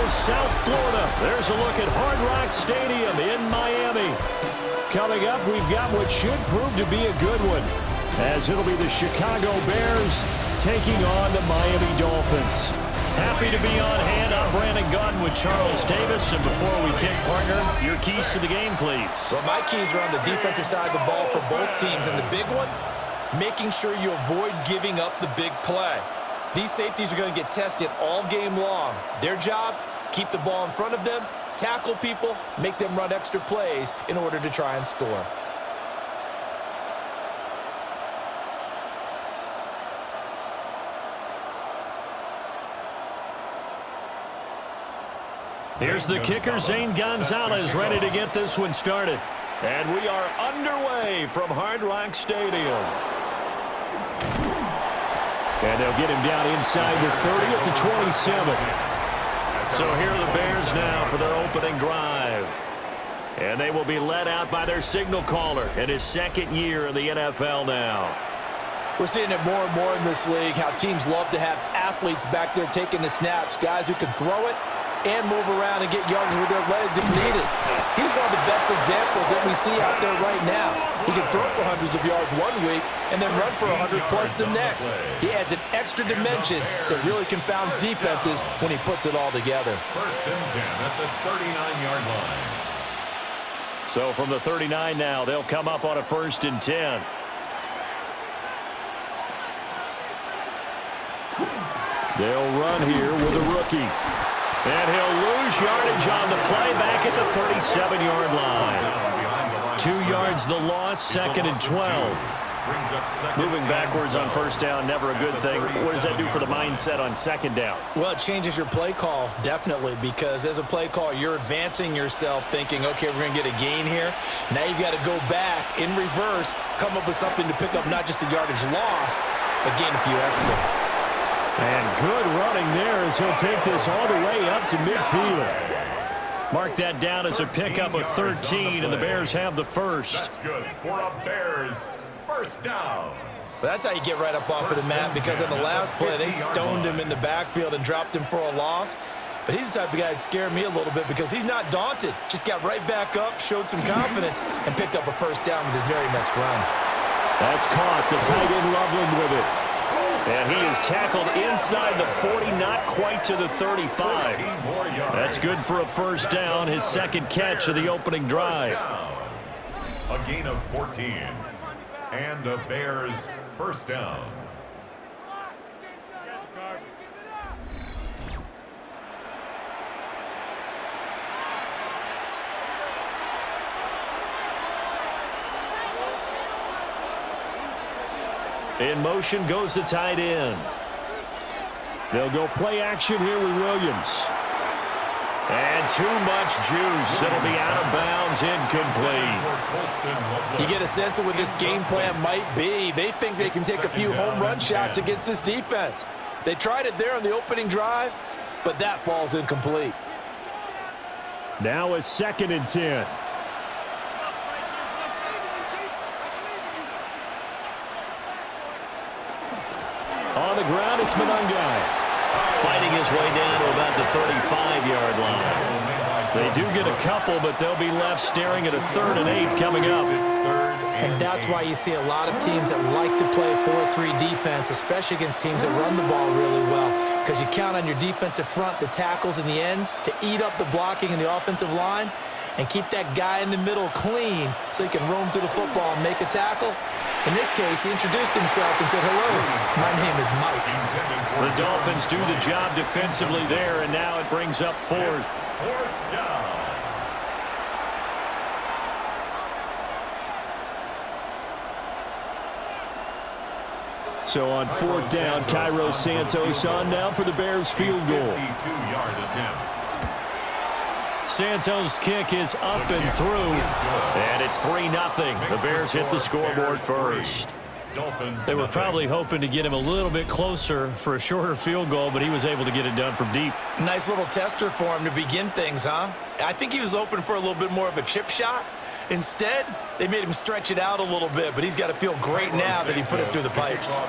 South Florida. There's a look at Hard Rock Stadium in Miami. Coming up, we've got what should prove to be a good one, as it'll be the Chicago Bears taking on the Miami Dolphins. Happy to be on hand. I'm Brandon Gunn with Charles Davis. And before we kick, partner, your keys to the game, please. Well, my keys are on the defensive side of the ball for both teams. And the big one, making sure you avoid giving up the big play. These safeties are going to get tested all game long. Their job, keep the ball in front of them, tackle people, make them run extra plays in order to try and score. Here's the kicker, Zane Gonzalez, ready to get this one started. And we are underway from Hard Rock Stadium. And they'll get him down inside the 30 at the 27. So here are the Bears now for their opening drive. And they will be led out by their signal caller in his second year in the NFL now. We're seeing it more and more in this league, how teams love to have athletes back there taking the snaps, guys who can throw it and move around and get yards with their legs if needed. He's one of the best examples that we see out there right now. He can throw for hundreds of yards one week and then run for 100+ the next. He adds an extra dimension that really confounds defenses when he puts it all together. 1st and 10 at the 39-yard line. So from the 39 now, they'll come up on a 1st and 10. They'll run here with a rookie. And he'll lose yardage on the play back at the 37-yard line. 2 yards the loss, 2nd and 12. Moving backwards on 1st down, never a good thing. What does that do for the mindset on 2nd down? Well, it changes your play call, definitely, because as a play call, you're advancing yourself thinking, okay, we're going to get a gain here. Now you've got to go back in reverse, come up with something to pick up not just the yardage lost, but gain a few extra. And good running there as he'll take this all the way up to midfield. Mark that down as a pickup of 13, and the Bears have the first. That's good for a Bears 1st down. Well, that's how you get right up off of the mat, because on the last play, they stoned him in the backfield and dropped him for a loss. But he's the type of guy that scared me a little bit because he's not daunted. Just got right back up, showed some confidence, and picked up a 1st down with his very next run. That's caught. The tight end Loveland with it. And he is tackled inside the 40, not quite to the 35. That's good for a 1st down, his 2nd catch of the opening drive. A gain of 14. And a Bears 1st down. In motion goes the tight end. They'll go play action here with Williams. And too much juice. It'll be out of bounds, incomplete. You get a sense of what this game plan might be. They think they can take a few home run shots against this defense. They tried it there on the opening drive, but that ball's incomplete. Now a 2nd and 10. On the ground, it's Monangai. Fighting his way down to about the 35-yard line. They do get a couple, but they'll be left staring at a 3rd and 8 coming up. And that's why you see a lot of teams that like to play 4-3 defense, especially against teams that run the ball really well, because you count on your defensive front, the tackles and the ends, to eat up the blocking in the offensive line and keep that guy in the middle clean so he can roam through the football and make a tackle. In this case, he introduced himself and said, hello, my name is Mike. The Dolphins do the job defensively there, and now it brings up 4th. 4th down. So on 4th down, Cairo Santos on now for the Bears field goal. 52-yard attempt. Santos' kick is up and through, and it's 3-0. The Bears hit the scoreboard first. They were probably hoping to get him a little bit closer for a shorter field goal, but he was able to get it done from deep. Nice little tester for him to begin things, huh? I think he was open for a little bit more of a chip shot. Instead, they made him stretch it out a little bit, but he's got to feel great now that he put it through the pipes.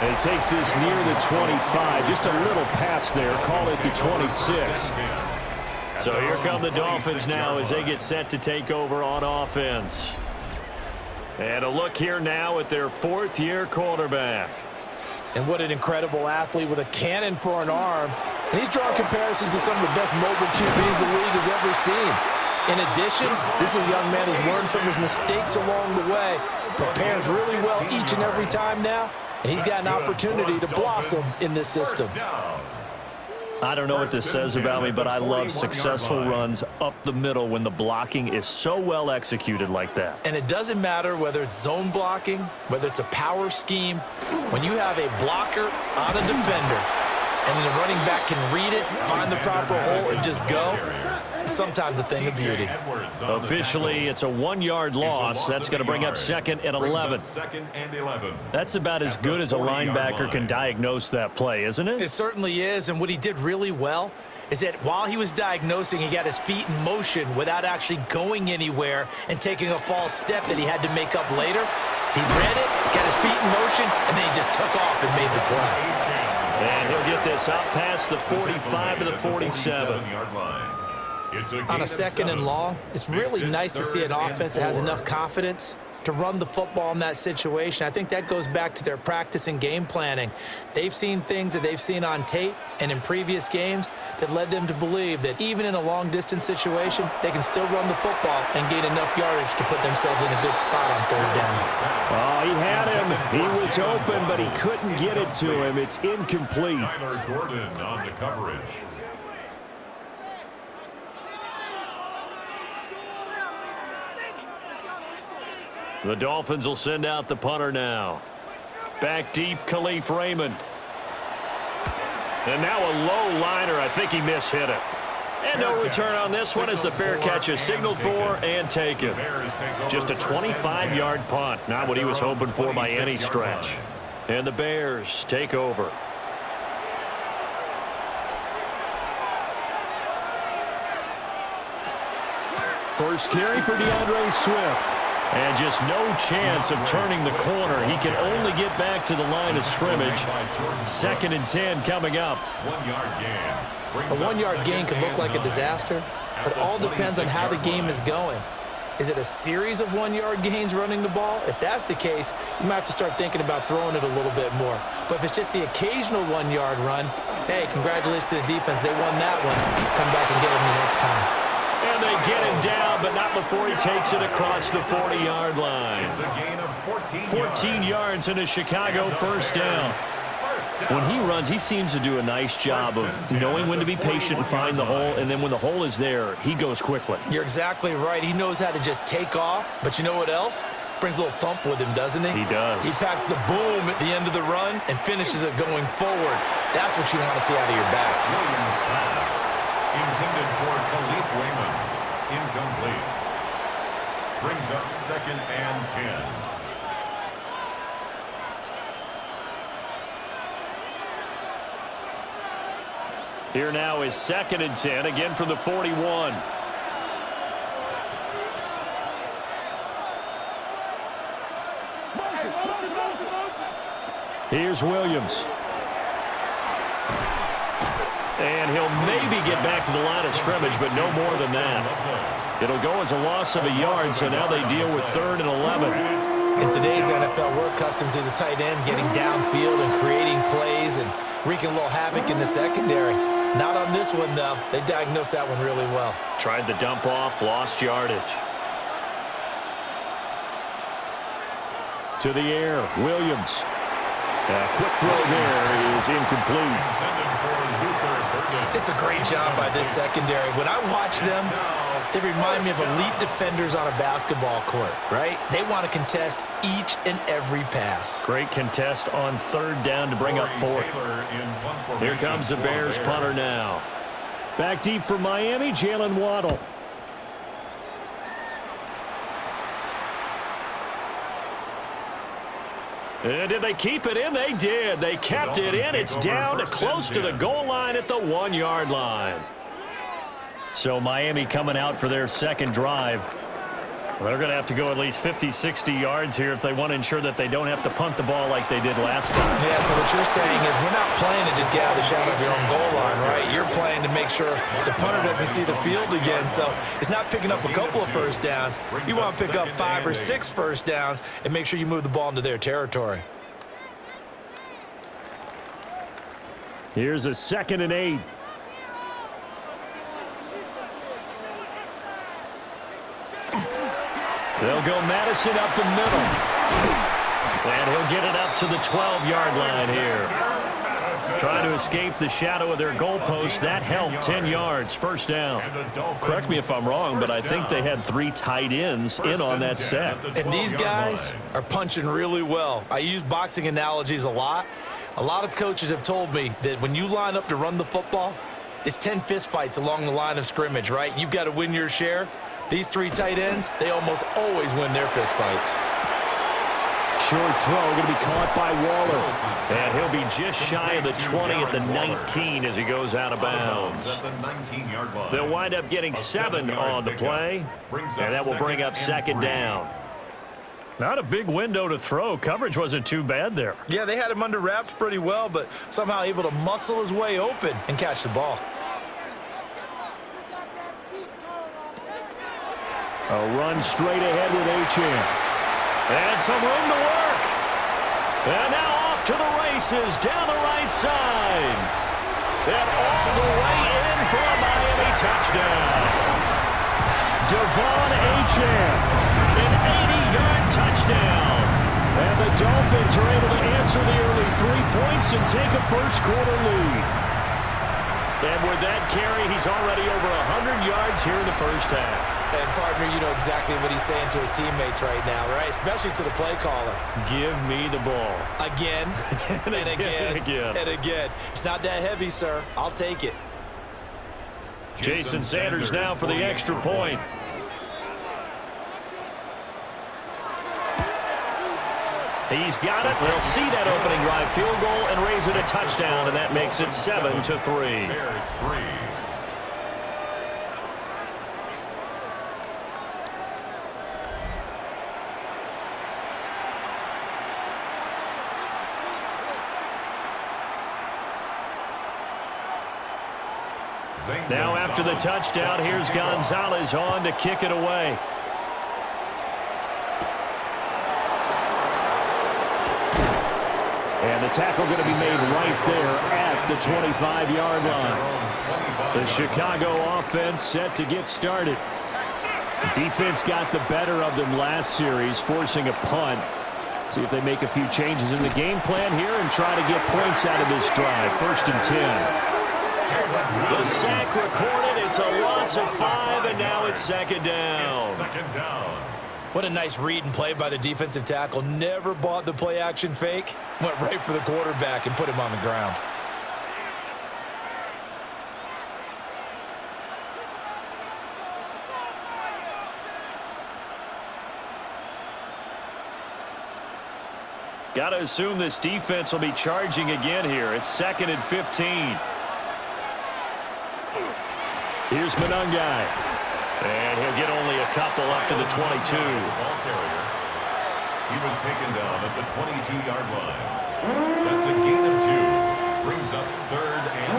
And he takes this near the 25. Just a little pass there. Call it the 26. So here come the Dolphins now as they get set to take over on offense. And a look here now at their fourth-year quarterback. And what an incredible athlete with a cannon for an arm. And he's drawing comparisons to some of the best mobile QBs the league has ever seen. In addition, this is a young man who's learned from his mistakes along the way, prepares really well each and every time now, and he's got an opportunity to blossom in this system. I don't know what this says about me, but I love successful runs up the middle when the blocking is so well executed like that. And it doesn't matter whether it's zone blocking, whether it's a power scheme. When you have a blocker on a defender, and the running back can read it, find the proper hole, and just go, sometimes a thing of beauty. Officially, it's a 1-yard loss. That's going to bring up second and 11. That's about as good as a linebacker can diagnose that play, isn't it? It certainly is, and what he did really well is that while he was diagnosing, he got his feet in motion without actually going anywhere and taking a false step that he had to make up later. He read it, got his feet in motion, and then he just took off and made the play. And he'll get this out past the 45 to the 47. On a second and long, it's really nice to see an offense that has enough confidence to run the football in that situation. I think that goes back to their practice and game planning. They've seen things that they've seen on tape and in previous games that led them to believe that even in a long-distance situation, they can still run the football and gain enough yardage to put themselves in a good spot on third down. Oh, he had him. He was open, but he couldn't get it to him. It's incomplete. Tyler Gordon on the coverage. The Dolphins will send out the punter now. Back deep, Khalif Raymond. And now a low liner. I think he mishit it. And no return on this one as the fair catch is signaled for and taken. Just a 25-yard punt. Not what he was hoping for by any stretch. And the Bears take over. First carry for DeAndre Swift. And just no chance of turning the corner. He can only get back to the line of scrimmage. Second and 10 coming up. A 1-yard gain can look like a disaster, but it all depends on how the game is going. Is it a series of 1-yard gains running the ball? If that's the case, you might have to start thinking about throwing it a little bit more. But if it's just the occasional 1-yard run, hey, congratulations to the defense. They won that one. Come back and get them the next time. And they get him down, but not before he takes it across the 40-yard line. It's a gain of 14 yards and a Chicago first down. When he runs, he seems to do a nice job of knowing when to be patient and find the hole, and then when the hole is there, he goes quickly. You're exactly right. He knows how to just take off, but you know what else? Brings a little thump with him, doesn't he? He does. He packs the boom at the end of the run and finishes it going forward. That's what you want to see out of your backs. Williams pass. Intended for Khalif Raymond. Incomplete. Brings up second and 10. Here now is second and 10, again from the 41. Here's Williams. And he'll maybe get back to the line of scrimmage, but no more than that. It'll go as a loss of a yard, so now they deal with third and 11. In today's NFL, we're accustomed to the tight end getting downfield and creating plays and wreaking a little havoc in the secondary. Not on this one, though. They diagnosed that one really well. Tried the dump off, lost yardage. To the air, Williams. A quick throw there is incomplete. It's a great job by this secondary. When I watch them, they remind me of elite defenders on a basketball court, right? They want to contest each and every pass. Great contest on third down to bring up fourth. Here comes the Bears punter now. Back deep for Miami, Jalen Waddle. And did they keep it in? They did. They kept it in. It's down to close to the goal line at the 1-yard line. So Miami coming out for their second drive. Well, they're going to have to go at least 50, 60 yards here if they want to ensure that they don't have to punt the ball like they did last time. Yeah, so what you're saying is we're not playing to just get out of the shadow of your own goal line, right? You're playing to make sure the punter doesn't see the field again. So it's not picking up a couple of first downs. You want to pick up 5 or 6 first downs and make sure you move the ball into their territory. Here's a 2nd and 8. They'll go Madison up the middle. And he'll get it up to the 12-yard line here. Trying to escape the shadow of their goalpost. That helped. 10 yards, first down. Correct me if I'm wrong, but I think they had 3 tight ends in on that set. And these guys are punching really well. I use boxing analogies a lot. A lot of coaches have told me that when you line up to run the football, it's 10 fistfights along the line of scrimmage, right? You've got to win your share. These 3 tight ends, they almost always win their fistfights. Short throw going to be caught by Waller. And he'll be just shy of the 20 at the 19 as he goes out of bounds. They'll wind up getting 7 on the play. And that will bring up 2nd down. Not a big window to throw. Coverage wasn't too bad there. Yeah, they had him under wraps pretty well, but somehow able to muscle his way open and catch the ball. A run straight ahead with Achane. And some room to work. And now off to the races down the right side. And all the way in for a Miami touchdown. Devon Achane, an 80-yard touchdown. And the Dolphins are able to answer the early 3 points and take a first-quarter lead. And with that carry, he's already over 100 yards here in the first half. And, partner, you know exactly what he's saying to his teammates right now, right? Especially to the play caller. Give me the ball. Again, and again, and again. and again. It's not that heavy, sir. I'll take it. Jason Sanders now for the extra point. He's got it. They'll see that opening drive field goal and raise it a touchdown, and that makes it 7-3. Bears 3. Now after the touchdown, here's Gonzalez on to kick it away. And the tackle going to be made right there at the 25-yard line. The Chicago offense set to get started. Defense got the better of them last series, forcing a punt. See if they make a few changes in the game plan here and try to get points out of this drive. 1st and 10. The sack recorded. It's a loss of 5, and now it's 2nd down. What a nice read and play by the defensive tackle. Never bought the play-action fake. Went right for the quarterback and put him on the ground. Got to assume this defense will be charging again here. It's 2nd and 15. Here's Monangai. And he'll get only a couple up to the 22. He was taken down at the 22-yard line. That's a gain of 2. Brings up 3rd and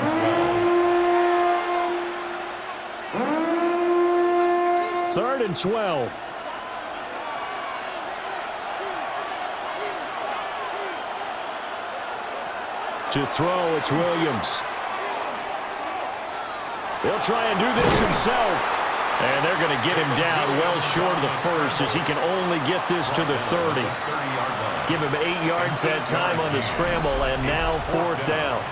12. 3rd and 12. To throw, it's Williams. He'll try and do this himself. And they're going to get him down well short of the first as he can only get this to the 30. Give him 8 yards that time on the scramble, and now 4th down.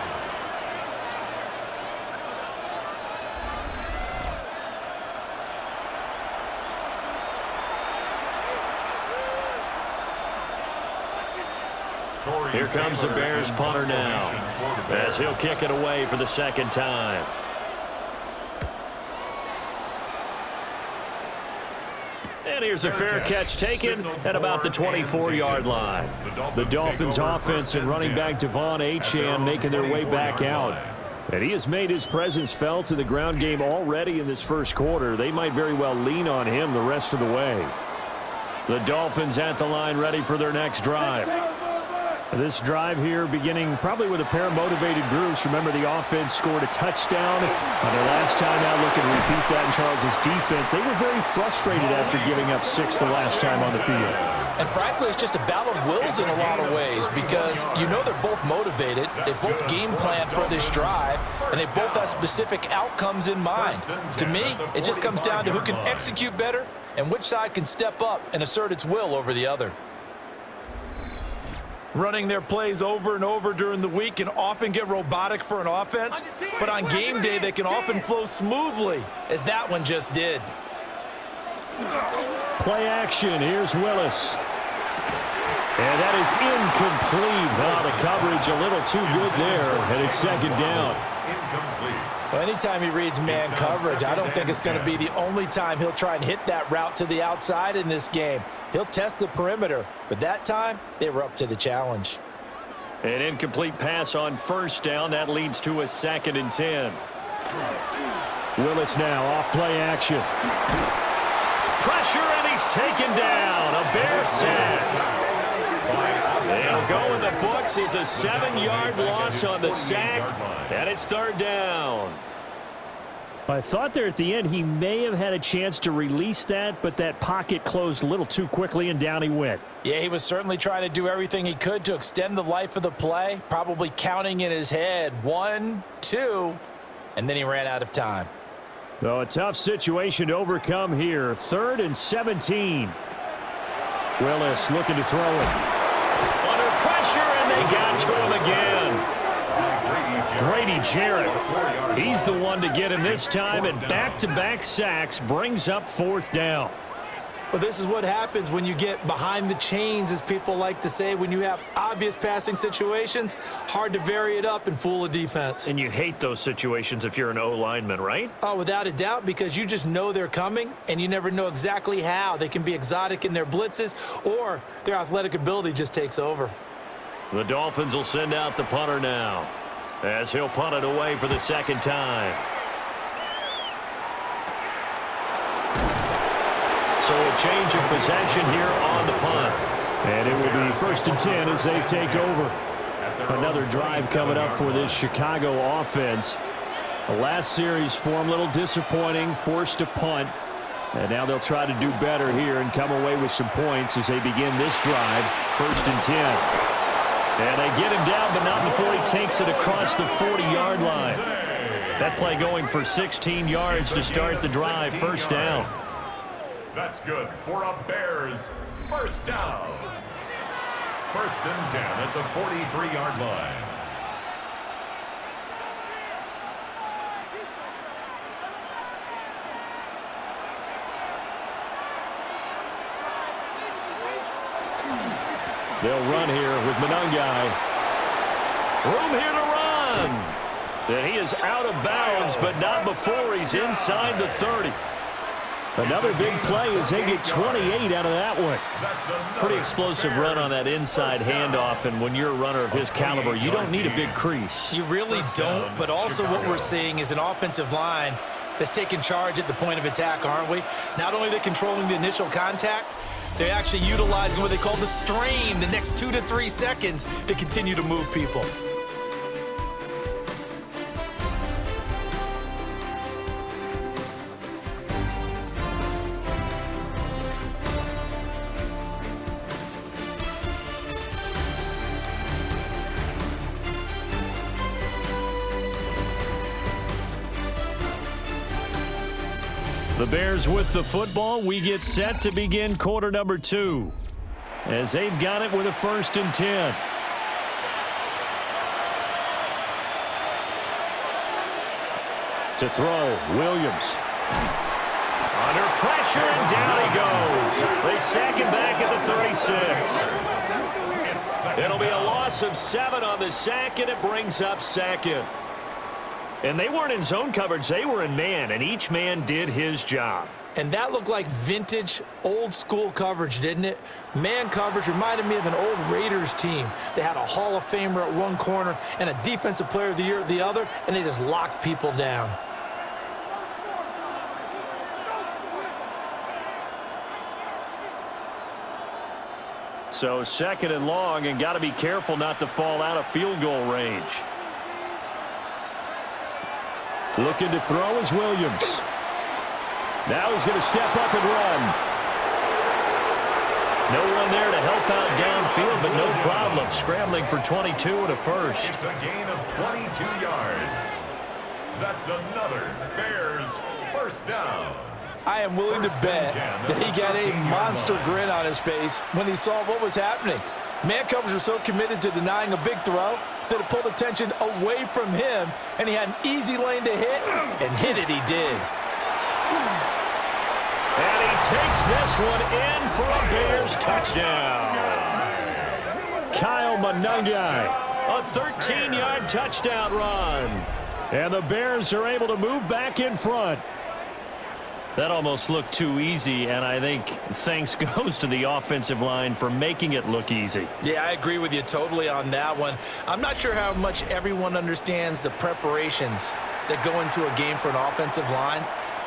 Here comes the Bears punter now as he'll kick it away for the 2nd time. And here's a fair catch taken at about the 24-yard line. The Dolphins offense and running back Devon Achane making their way back out. And he has made his presence felt in the ground game already in this first quarter. They might very well lean on him the rest of the way. The Dolphins at the line ready for their next drive. This drive here beginning probably with a pair of motivated groups. Remember, the offense scored a touchdown on their last time out. Looking to repeat that in Charles' defense. They were very frustrated after giving up 6 the last time on the field. And frankly, it's just a battle of wills in a lot of ways because you know they're both motivated. They both game plan for this drive, and they both have specific outcomes in mind. To me, it just comes down to who can execute better and which side can step up and assert its will over the other. Running their plays over and over during the week can often get robotic for an offense, but on game day they can often flow smoothly, as that one just did. Play action. Here's Willis. And that is incomplete. Oh, the coverage a little too good there, and it's second down. Well, anytime he reads man coverage, I don't think it's going to be the only time he'll try and hit that route to the outside in this game. He'll test the perimeter, but that time they were up to the challenge. An incomplete pass on first down. That leads to a 2nd and 10. Willis now off play action. Pressure, and he's taken down. A Bear sack. They'll go in the books as a 7-yard loss on the sack, and it's 3rd down. I thought there at the end he may have had a chance to release that, but that pocket closed a little too quickly, and down he went. Yeah, he was certainly trying to do everything he could to extend the life of the play, probably counting in his head 1, 2, and then he ran out of time. So a tough situation to overcome here. 3rd and 17. Willis looking to throw it. Under pressure, and they got to him again. Grady Jarrett, he's the one to get him this time, and back-to-back sacks brings up 4th down. Well, this is what happens when you get behind the chains, as people like to say. When you have obvious passing situations, hard to vary it up and fool a defense. And you hate those situations if you're an O-lineman, right? Oh, without a doubt, because you just know they're coming, and you never know exactly how. They can be exotic in their blitzes, or their athletic ability just takes over. The Dolphins will send out the punter now, as he'll punt it away for the 2nd time. So a change of possession here on the punt. And it will be 1st and 10 as they take over. Another drive coming up for this Chicago offense. The last series for them, a little disappointing, forced to punt. And now they'll try to do better here and come away with some points as they begin this drive. 1st and 10. And they get him down, but not before he takes it across the 40-yard line. That play going for 16 yards to start the drive. 1st down. That's good for a Bears 1st down. 1st and 10 at the 43-yard line. They'll run here with Monangai. Room here to run. And he is out of bounds, but not before he's inside the 30. Another big play as they get 28 out of that one. Pretty explosive run on that inside handoff, and when you're a runner of his caliber, you don't need a big crease. You really don't, but also what we're seeing is an offensive line that's taking charge at the point of attack, aren't we? Not only are they controlling the initial contact, they're actually utilizing what they call the strain, the next 2 to 3 seconds, to continue to move people. The Bears with the football. We get set to begin quarter number 2 as they've got it with a 1st and 10. To throw, Williams. Under pressure, and down he goes. They sack him back at the 36. It'll be a loss of 7 on the sack, and it brings up 2nd. And they weren't in zone coverage. They were in man, and each man did his job. And that looked like vintage, old-school coverage, didn't it? Man coverage reminded me of an old Raiders team. They had a Hall of Famer at one corner and a Defensive Player of the Year at the other, and they just locked people down. So 2nd and long, and got to be careful not to fall out of field goal range. Looking to throw is Williams. Now he's going to step up and run. No one there to help out downfield, but no problem. Scrambling for 22 and a first. It's a gain of 22 yards. That's another Bears first down. I am willing to bet that he got a monster grin on his face when he saw what was happening. Man coverage were so committed to denying a big throw that it pulled attention away from him, and he had an easy lane to hit, and hit it he did. And he takes this one in for a Bears touchdown. Kyle Monangai, a 13-yard touchdown run. And the Bears are able to move back in front. That almost looked too easy, and I think thanks goes to the offensive line for making it look easy. Yeah, I agree with you totally on that one. I'm not sure how much everyone understands the preparations that go into a game for an offensive line,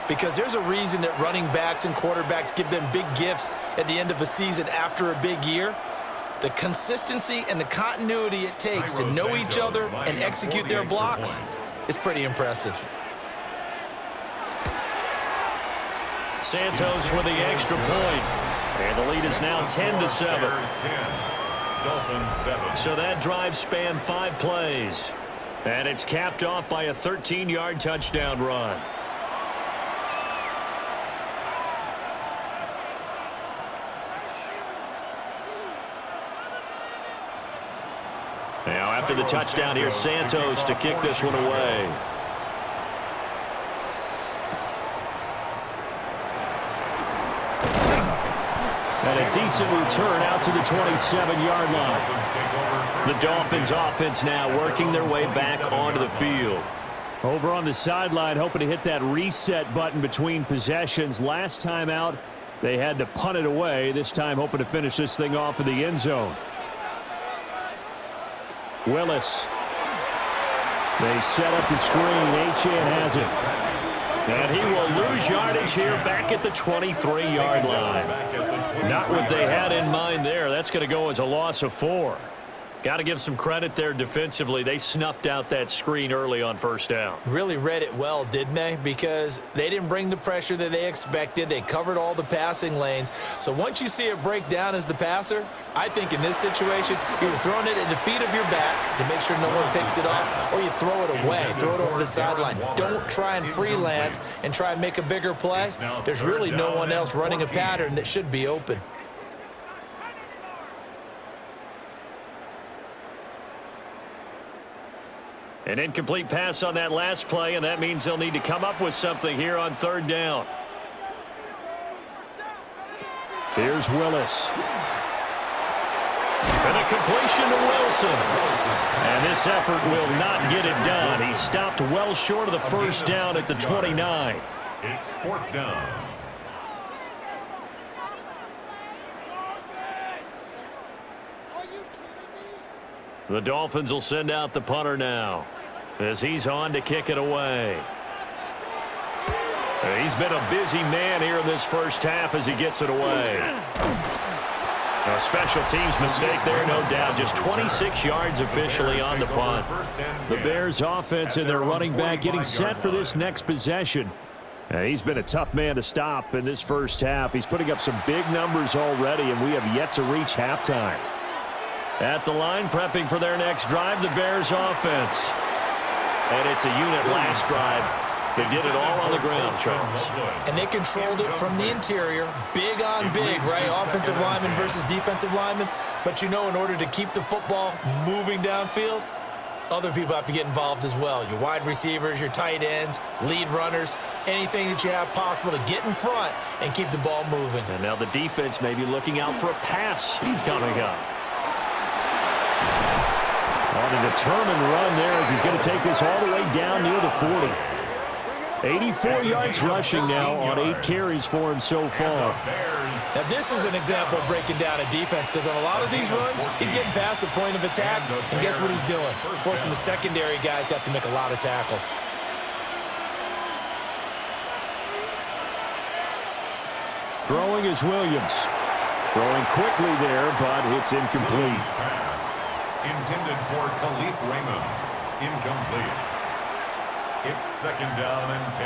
because there's a reason that running backs and quarterbacks give them big gifts at the end of the season after a big year. The consistency and the continuity it takes to know each other and execute their blocks is pretty impressive. Santos with the extra point. And the lead is now 10-7. Dolphins 7. So that drive spanned 5 plays. And it's capped off by a 13-yard touchdown run. Now after the touchdown, here's Santos to kick this one away. And a decent return out to the 27-yard line. The Dolphins offense now working their way back onto the field. Over on the sideline, hoping to hit that reset button between possessions. Last time out, they had to punt it away. This time hoping to finish this thing off in the end zone. Willis. They set up the screen. Achane has it. And he will lose yardage here back at the 23-yard line. Not what they had in mind there. That's going to go as a loss of 4. Got to give some credit there defensively. They snuffed out that screen early on first down. Really read it well, didn't they? Because they didn't bring the pressure that they expected. They covered all the passing lanes. So once you see it break down as the passer, I think in this situation, you're throwing it at the feet of your back to make sure no one picks it off, or you throw it away, throw it over the sideline. Don't try and freelance and try and make a bigger play. There's really no one else running a pattern that should be open. An incomplete pass on that last play, and that means they'll need to come up with something here on 3rd down. Here's Willis. And a completion to Wilson. And this effort will not get it done. He stopped well short of the first down at the 29. It's 4th down. The Dolphins will send out the punter now as he's on to kick it away. He's been a busy man here in this first half as he gets it away. A special teams mistake there, no doubt. Just 26 yards officially on the punt. The Bears offense and their running back getting set for this next possession. He's been a tough man to stop in this first half. He's putting up some big numbers already, and we have yet to reach halftime. At the line, prepping for their next drive, the Bears offense. And it's a unit last drive. They did it all on the ground, Charles. And they controlled it from the interior. Big on big, right? Offensive lineman versus defensive lineman. But you know, in order to keep the football moving downfield, other people have to get involved as well. Your wide receivers, your tight ends, lead runners, anything that you have possible to get in front and keep the ball moving. And now the defense may be looking out for a pass coming up. On a determined run there as he's going to take this all the way down near the 40. 84 yards rushing now on 8 carries for him so far. Now this is an example of breaking down a defense, because on a lot of these runs, he's getting past the point of attack, and guess what he's doing? Forcing the secondary guys to have to make a lot of tackles. Throwing is Williams. Throwing quickly there, but it's incomplete. Pass intended for Khalif Raymond. Incomplete. It's 2nd down and 10.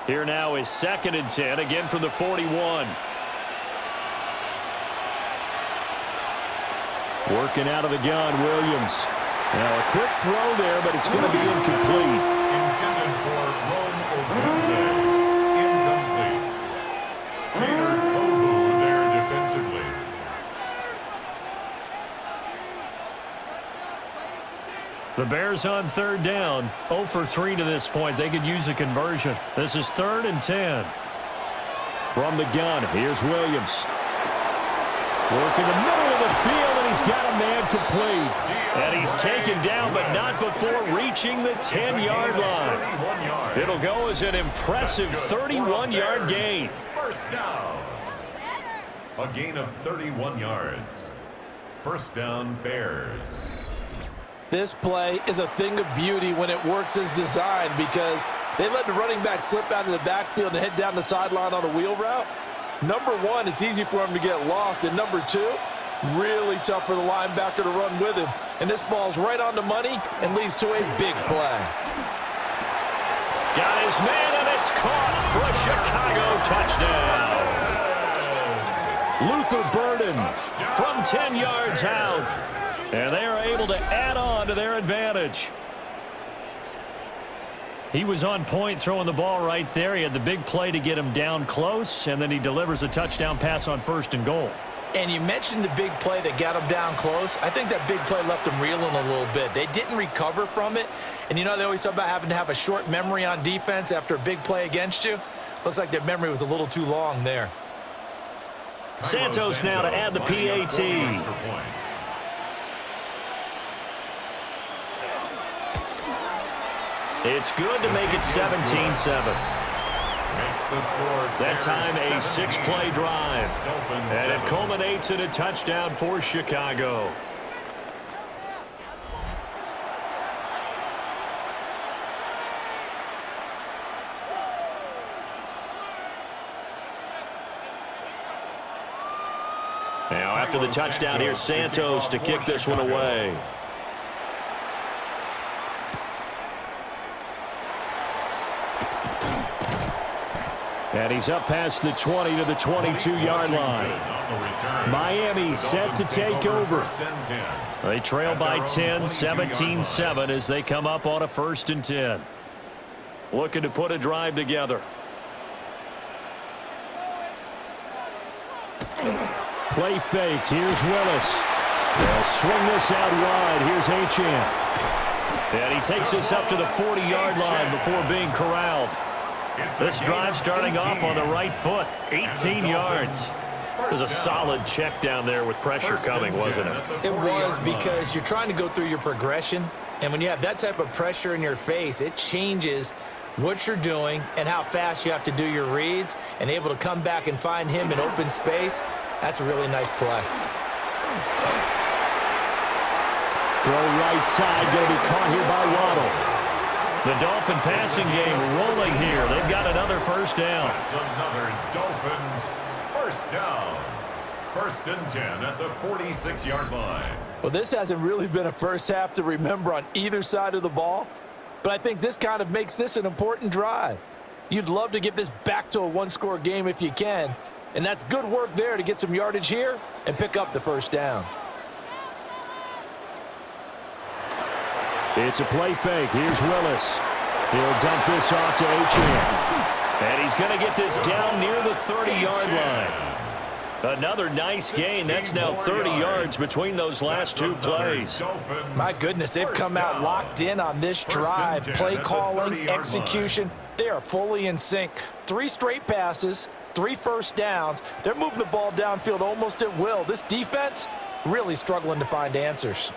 Here now is 2nd and 10, again from the 41. Working out of the gun, Williams. Now a quick throw there, but it's going to be incomplete. Intended for Rome Odunze. Incomplete. Peter Kohu there defensively. The Bears on 3rd down. 0 for 3 to this point. They could use a conversion. This is 3rd and 10. From the gun, here's Williams. Working the middle of the field, and he's got a man complete. And he's taken down, but not before reaching the 10-yard line. It'll go as an impressive 31-yard gain. First down. A gain of 31 yards. First down, Bears. This play is a thing of beauty when it works as designed because they let the running back slip out of the backfield and head down the sideline on a wheel route. Number one, it's easy for him to get lost. And number two, really tough for the linebacker to run with him. And this ball's right on the money and leads to a big play. Got his man, and it's caught for a Chicago touchdown. Luther Burden from 10 yards out. And they are able to add on to their advantage. He was on point throwing the ball right there. He had the big play to get him down close, and then he delivers a touchdown pass on 1st and goal. And you mentioned the big play that got him down close. I think that big play left him reeling a little bit. They didn't recover from it. And you know they always talk about having to have a short memory on defense after a big play against you. Looks like their memory was a little too long there. Santos now to add the PAT. It's good to make it 17-7. That time a 6-play drive. And it culminates in a touchdown for Chicago. Now after the touchdown, here's Santos to kick this one away. And he's up past the 20 to the 22-yard line. Miami set to take over. They trail by 10, 17-7 as they come up on a 1st and 10. Looking to put a drive together. Play fake. Here's Willis. They'll swing this out wide. Here's Achane. And he takes this up to the 40-yard line before being corralled. This drive starting off on the right foot, 18 yards. It was a solid check down there with pressure coming, wasn't it? It was, because you're trying to go through your progression, and when you have that type of pressure in your face, it changes what you're doing and how fast you have to do your reads, and able to come back and find him in open space. That's a really nice play. Throw right side, going to be caught here by Waddle. The Dolphin passing game rolling here. They've got another 1st down. That's another Dolphins 1st down. 1st and 10 at the 46-yard line. Well, this hasn't really been a first half to remember on either side of the ball, but I think this kind of makes this an important drive. You'd love to get this back to a 1-score game if you can, and that's good work there to get some yardage here and pick up the 1st down. It's a play fake. Here's Willis. He'll dump this off to Achane. And he's going to get this down near the 30-yard line. Another nice gain. That's now 30 yards between those last 2 plays. My goodness, they've come out locked in on this drive. Play calling, execution, they are fully in sync. 3 straight passes, 3 first downs. They're moving the ball downfield almost at will. This defense really struggling to find answers.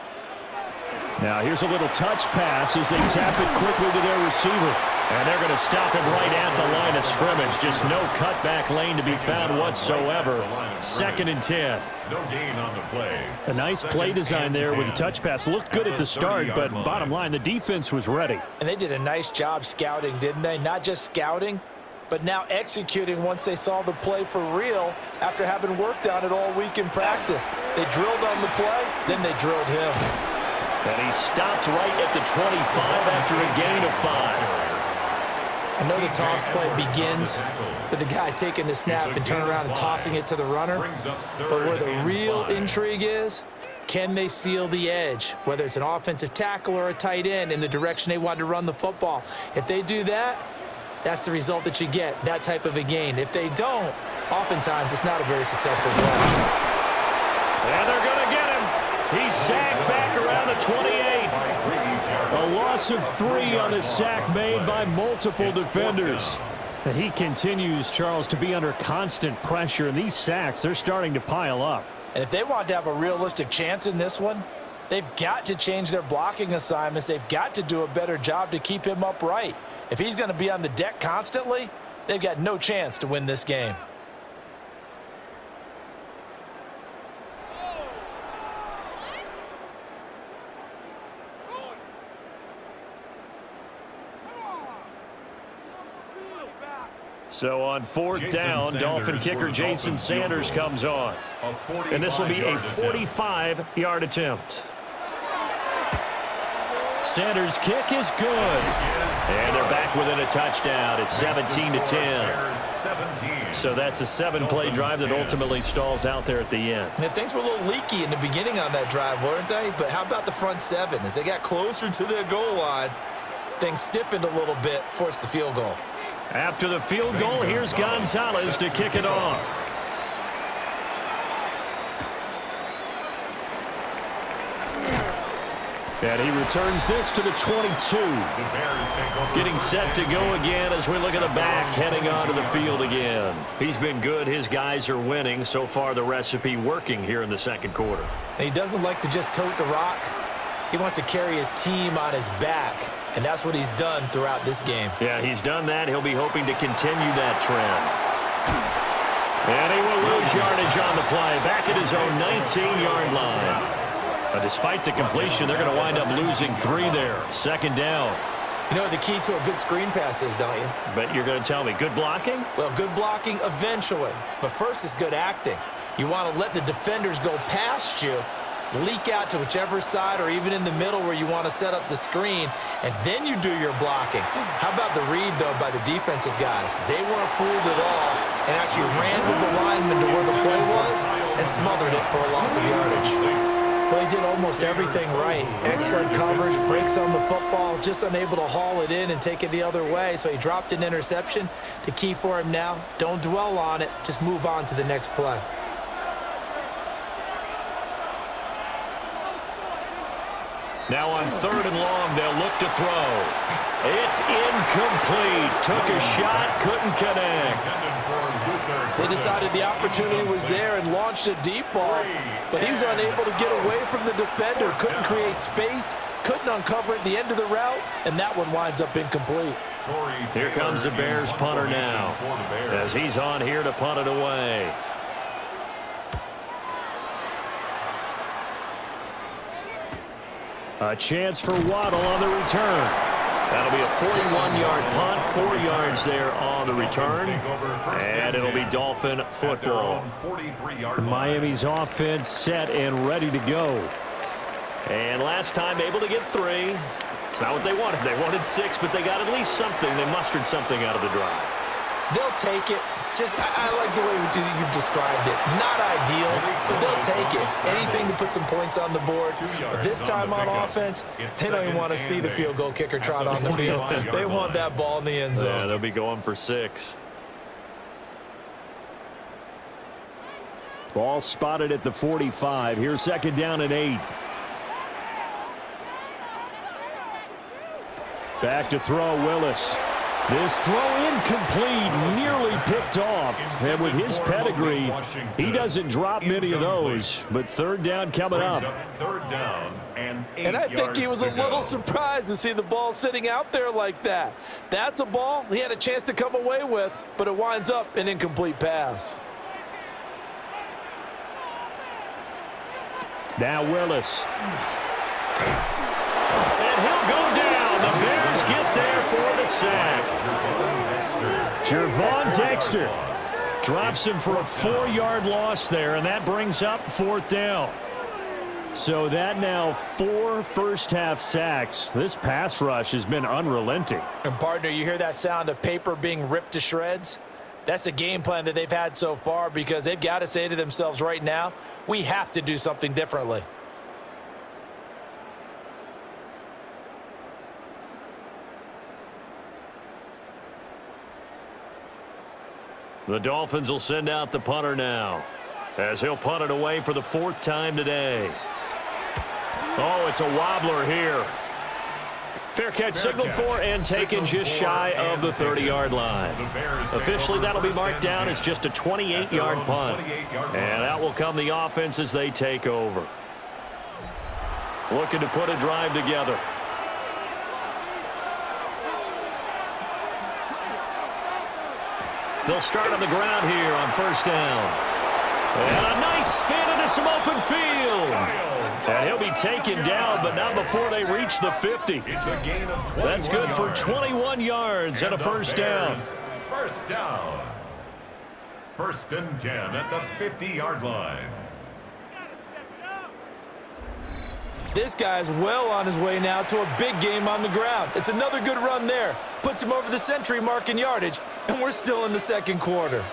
Now here's a little touch pass as they tap it quickly to their receiver. And they're going to stop him right at the line of of scrimmage. Just no cutback lane to be found whatsoever. 2nd and 10. No gain on the play. A nice play design there with the touch pass. Looked good at the start, but bottom line, the defense was ready. And they did a nice job scouting, didn't they? Not just scouting, but now executing once they saw the play for real after having worked on it all week in practice. They drilled on the play, then they drilled him. And he stopped right at the 25 after a gain of 5. I know the toss play begins with the guy taking the snap and turning around and tossing it to the runner. But where the real intrigue is, can they seal the edge, whether it's an offensive tackle or a tight end, in the direction they want to run the football? If they do that, that's the result that you get, that type of a gain. If they don't, oftentimes it's not a very successful play. And they're going to get him. He's sacked back around the 28. A loss of 3 on the sack made by multiple defenders. And he continues, Charles, to be under constant pressure. And these sacks, they're starting to pile up. And if they want to have a realistic chance in this one, they've got to change their blocking assignments. They've got to do a better job to keep him upright. If he's going to be on the deck constantly, they've got no chance to win this game. So on 4th down, Dolphin kicker Jason Sanders comes on. And this will be a 45-yard attempt. Sanders' kick is good. And they're back within a touchdown. It's 17-10. So that's a 7-play drive that ultimately stalls out there at the end. And things were a little leaky in the beginning on that drive, weren't they? But how about the front 7? As they got closer to the goal line, things stiffened a little bit, forced the field goal. After the field goal, here's Gonzalez to kick it off. And he returns this to the 22. Getting set to go again as we look at the back heading onto the field again. He's been good. His guys are winning. So far, the recipe working here in the 2nd quarter. And he doesn't like to just tote the rock. He wants to carry his team on his back. And that's what he's done throughout this game. Yeah, he's done that. He'll be hoping to continue that trend. And he will lose yardage on the play. Back at his own 19-yard line. But despite the completion, they're going to wind up losing 3 there. 2nd down. You know what the key to a good screen pass is, don't you? But you're going to tell me, good blocking? Well, good blocking eventually. But first it's good acting. You want to let the defenders go past you, leak out to whichever side or even in the middle where you want to set up the screen, and then you do your blocking. How about the read, though, by the defensive guys? They weren't fooled at all and actually ran with the lineman to where the play was and smothered it for a loss of yardage. Well, he did almost everything right. Excellent coverage, breaks on the football, just unable to haul it in and take it the other way, so he dropped an interception. The key for him now, don't dwell on it, just move on to the next play. Now on 3rd and long, they'll look to throw. It's incomplete. Took a shot, couldn't connect. They decided the opportunity was there and launched a deep ball, but he was unable to get away from the defender. Couldn't create space, couldn't uncover at the end of the route, and that one winds up incomplete. Here comes the Bears punter now, as he's on here to punt it away. A chance for Waddle on the return. That'll be a 41-yard punt, 4 yards there on the return, and it'll be Dolphin football. Miami's offense set and ready to go. And last time able to get 3. It's not what they wanted. They wanted 6, but they got at least something. They mustered something out of the drive. They'll take it. I like the way you've described it. Not ideal, but they'll take it. Anything to put some points on the board. But this time on offense, they don't even want to see the field goal kicker trot on the field. They want that ball in the end zone. Yeah, they'll be going for 6. Ball spotted at the 45. Here's 2nd down and 8. Back to throw, Willis. This throw incomplete, nearly picked off, and with his pedigree, he doesn't drop many of those. But third down coming up. Third down and 8 And I think he was a yards to little go. surprised to see the ball sitting out there like that. That's a ball he had a chance to come away with, but it winds up an incomplete pass. Now Willis. And he'll go down. The Bears get there for the sack. Jervon Dexter drops him for a 4-yard loss there, and that brings up fourth down. So that now 4 first-half sacks. This pass rush has been unrelenting. And, partner, you hear that sound of paper being ripped to shreds? That's the game plan that they've had so far because they've got to say to themselves right now, we have to do something differently. The Dolphins will send out the punter now, as he'll punt it away for the 4th time today. Oh, it's a wobbler here. Fair catch signaled for and taken just shy of the 30-yard line. Officially, that'll be marked down as just a 28-yard punt. And out will come the offense as they take over. Looking to put a drive together. They'll start on the ground here on first down. And a nice spin into some open field. And he'll be taken down, but not before they reach the 50. That's good for 21 yards and a first down. First down. 1st and 10 at the 50-yard line. This guy's well on his way now to a big game on the ground. It's another good run there. Puts him over the century mark in yardage, and we're still in the second quarter.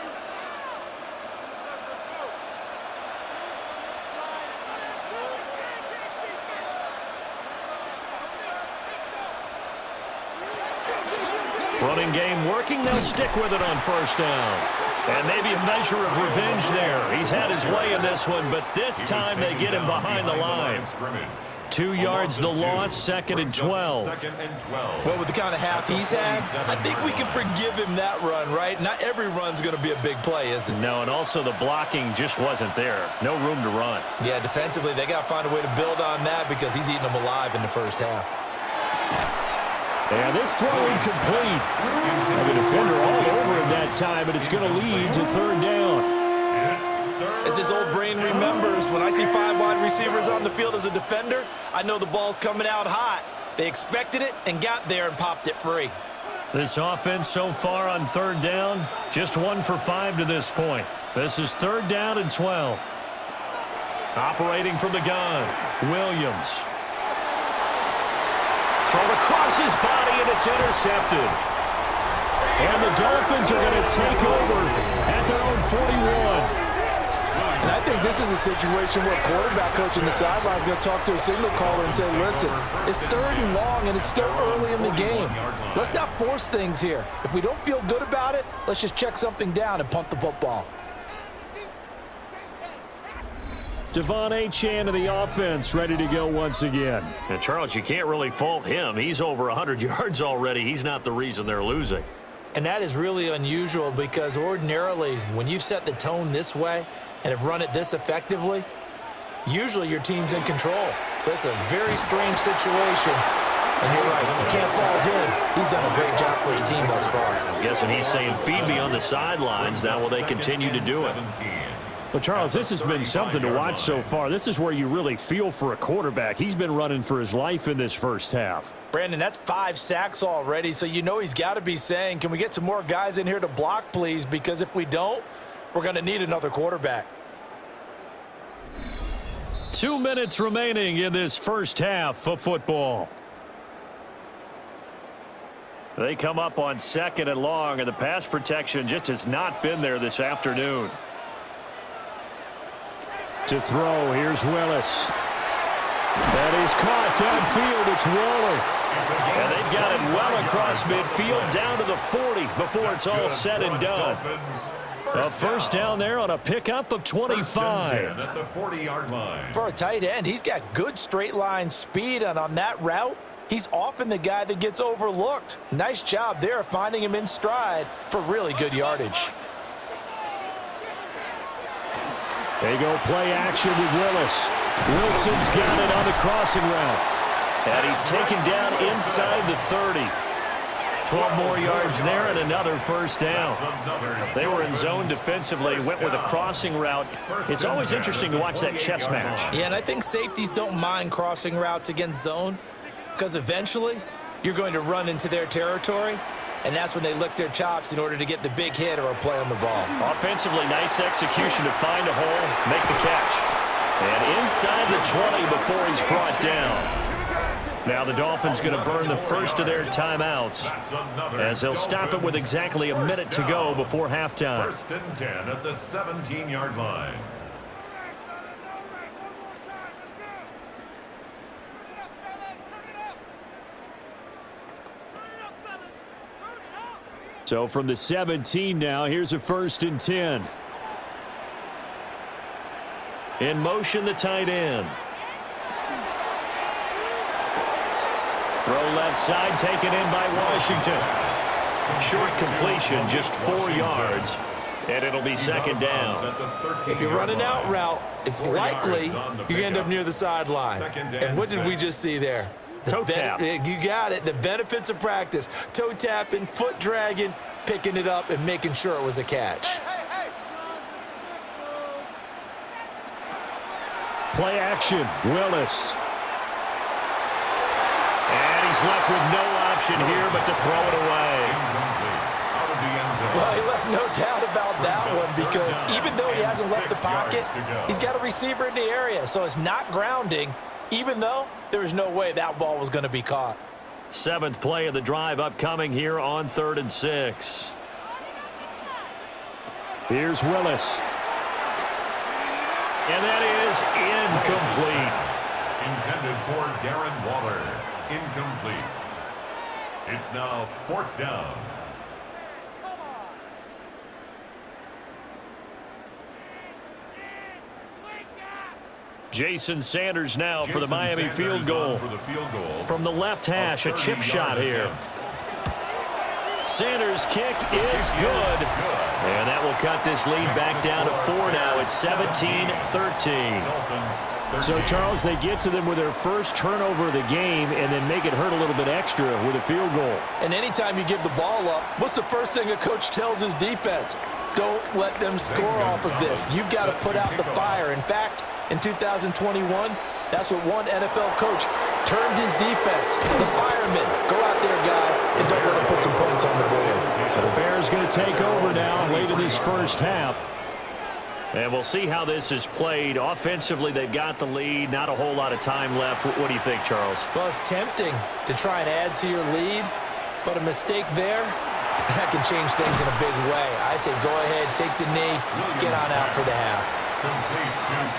Running game working. They'll stick with it on first down. And maybe a measure of revenge there. He's had his way in this one, but this time they get him behind the line. 2 yards the loss, 2nd and 12. Well, with the kind of half he's had, I think we can forgive him that run, right? Not every run's going to be a big play, is it? No, and also the blocking just wasn't there. No room to run. Yeah, defensively, they got to find a way to build on that because he's eating them alive in the first half. And this throw incomplete. And the defender all over him that time, but it's going to lead to third down. As his old brain remembers, when I see 5 wide receivers on the field as a defender, I know the ball's coming out hot. They expected it and got there and popped it free. This offense so far on third down, just 1 for 5 to this point. This is 3rd down and 12. Operating from the gun, Williams. Thrown across his body, and it's intercepted. And the Dolphins are going to take over at their own 41. And I think this is a situation where quarterback coach in the sideline is going to talk to a signal caller and say, listen, it's 3rd and long, and it's still early in the game. Let's not force things here. If we don't feel good about it, let's just check something down and punt the football. Devon Achane of the offense ready to go once again. And Charles, you can't really fault him. He's over 100 yards already. He's not the reason they're losing. And that is really unusual because ordinarily when you've set the tone this way and have run it this effectively, usually your team's in control. So it's a very strange situation. And you're right, you can't fault him. He's done a great job for his team thus far. I'm guessing he's saying, feed me on the sidelines. Now will they continue to do it? Well, Charles, this has been something to watch so far. This is where you really feel for a quarterback. He's been running for his life in this first half. Brandon, that's 5 sacks already, so you know he's got to be saying, can we get some more guys in here to block, please? Because if we don't, we're going to need another quarterback. 2 minutes remaining in this first half of football. They come up on 2nd and long, and the pass protection just has not been there this afternoon. To throw, here's Willis. That is caught downfield. It's Waller. And they've got it well across midfield down to the 40 before it's all said and done. A first down there on a pickup of 25. At the 40-yard line. For a tight end, he's got good straight line speed, and on that route, he's often the guy that gets overlooked. Nice job there finding him in stride for really good yardage. They go play action with Willis. Wilson's got it on the crossing route. And he's taken down inside the 30. 12 more yards there and another first down. They were in zone defensively, went with a crossing route. It's always interesting to watch that chess match. Yeah, and I think safeties don't mind crossing routes against zone because eventually you're going to run into their territory, and that's when they lick their chops in order to get the big hit or a play on the ball. Offensively, nice execution to find a hole, make the catch. And inside the 20 before he's brought down. Now the Dolphins going to burn the first of their timeouts as they'll stop it with exactly a minute to go before halftime. First and 10 at the 17-yard line. So from the 17 now, here's a first and 10. In motion, the tight end. Throw left side, taken in by Washington. Short completion, just 4 yards, and it'll be second down. If you're running out route, it's likely you're going to end up near the sideline. And what did we just see there? Toe tap. You got it. The benefits of practice. Toe tapping, foot dragging, picking it up, and making sure it was a catch. Play action, Willis. And he's left with no option here but to throw it away. Well, he left no doubt about that one because even though he hasn't left the pocket, he's got a receiver in the area. So it's not grounding, even though there was no way that ball was going to be caught. 7th play of the drive upcoming here on 3rd and 6. Here's Willis. And that is incomplete. Intended for Darren Waller. Incomplete. It's now 4th down. Jason Sanders now for the Miami field goal. From the left hash, a chip shot here. Sanders' kick is good. And that will cut this lead back down to 4 now. It's 17-13. So, Charles, they get to them with their first turnover of the game and then make it hurt a little bit extra with a field goal. And anytime you give the ball up, what's the first thing a coach tells his defense? Don't let them score off of this. You've got to put out the fire. In fact, in 2021, that's what one NFL coach termed his defense. The firemen. Go out there, guys, and don't let them put some points on the board. The Bears going to take over now late in this first half. And we'll see how this is played. Offensively, they've got the lead. Not a whole lot of time left. What do you think, Charles? Well, it's tempting to try and add to your lead, but a mistake there, that can change things in a big way. I say go ahead, take the knee, get on out for the half.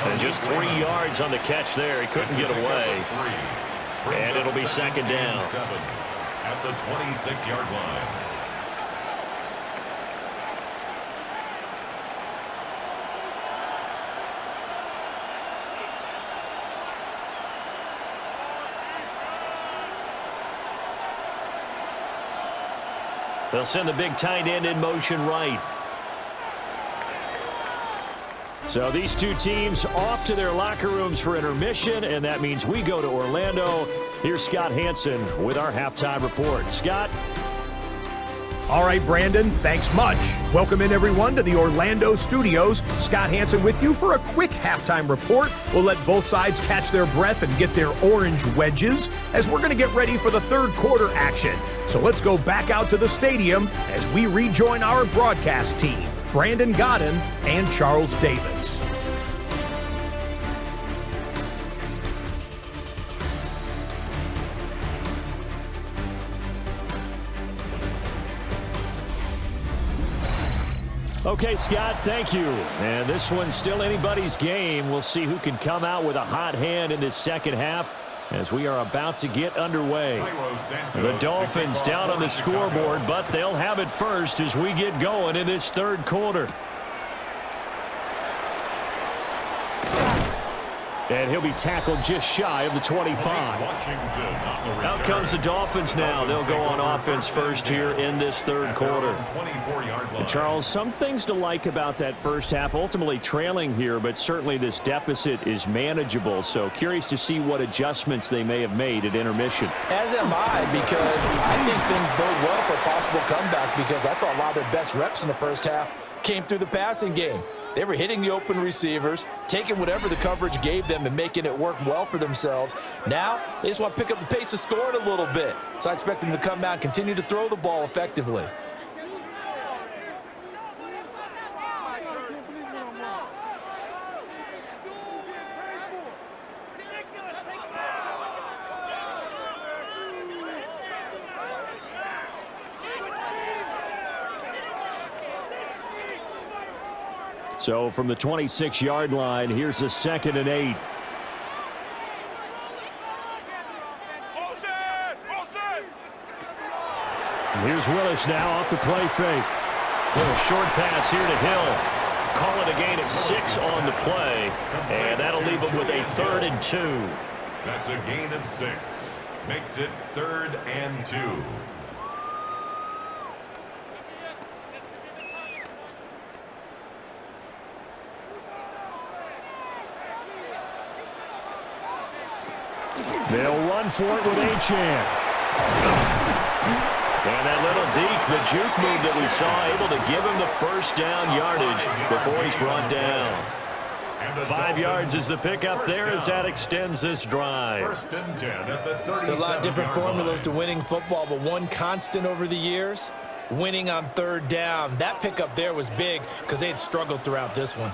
And just 3 yards on the catch there. He couldn't get away. And it'll be second down. At the 26-yard line. They'll send the big tight end in motion right. So these two teams off to their locker rooms for intermission, and that means we go to Orlando. Here's Scott Hansen with our halftime report. Scott? All right, Brandon, thanks much. Welcome in, everyone, to the Orlando studios. Scott Hansen with you for a quick halftime report. We'll let both sides catch their breath and get their orange wedges as we're going to get ready for the third quarter action. So let's go back out to the stadium as we rejoin our broadcast team, Brandon Godden and Charles Davis. Okay, Scott, thank you. And this one's still anybody's game. We'll see who can come out with a hot hand in this second half as we are about to get underway. The Dolphins down on the scoreboard, but they'll have it first as we get going in this third quarter. And he'll be tackled just shy of the 25. Out comes the Dolphins now. They'll go on offense first here in this third quarter. And Charles, some things to like about that first half. Ultimately trailing here, but certainly this deficit is manageable. So curious to see what adjustments they may have made at intermission. As am I, because I think things bode well for a possible comeback, because I thought a lot of their best reps in the first half came through the passing game. They were hitting the open receivers, taking whatever the coverage gave them and making it work well for themselves. Now, they just want to pick up the pace of scoring a little bit. So I expect them to come out and continue to throw the ball effectively. So from the 26-yard line, here's a 2nd and 8. Here's Willis now off the play fake. Little short pass here to Hill. Call it a gain of 6 on the play, and that'll leave them with a 3rd and 2. That's a gain of 6. Makes it 3rd and 2. They'll run for it with Achane. And that little deke, the juke move that we saw, able to give him the first down yardage before he's brought down. 5 yards is the pickup there as that extends this drive. 1st and 10 at the 37. There's a lot of different formulas to winning football, but one constant over the years, winning on 3rd down. That pickup there was big because they had struggled throughout this one.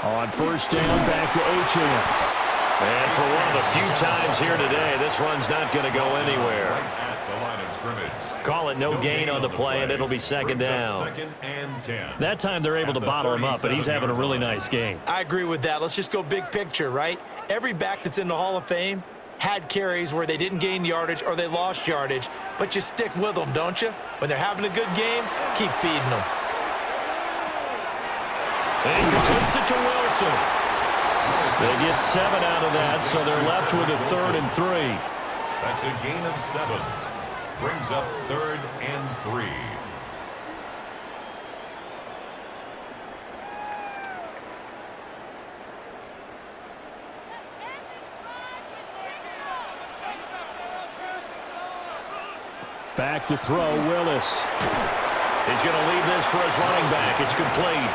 On 1st down, back to Achane. And for one of the few times here today, this run's not going to go anywhere. Right at the line of scrimmage. Call it no gain on the play, and it'll be 2nd down. 2nd and 10. That time they're able to bottle him up, but he's having a really nice game. I agree with that. Let's just go big picture, right? Every back that's in the Hall of Fame had carries where they didn't gain yardage or they lost yardage, but you stick with them, don't you? When they're having a good game, keep feeding them. And he completes it to Wilson. They get 7 out of that, so they're left with a 3rd and 3. That's a gain of 7. Brings up 3rd and 3. Back to throw, Willis. He's going to leave this for his running back. It's complete.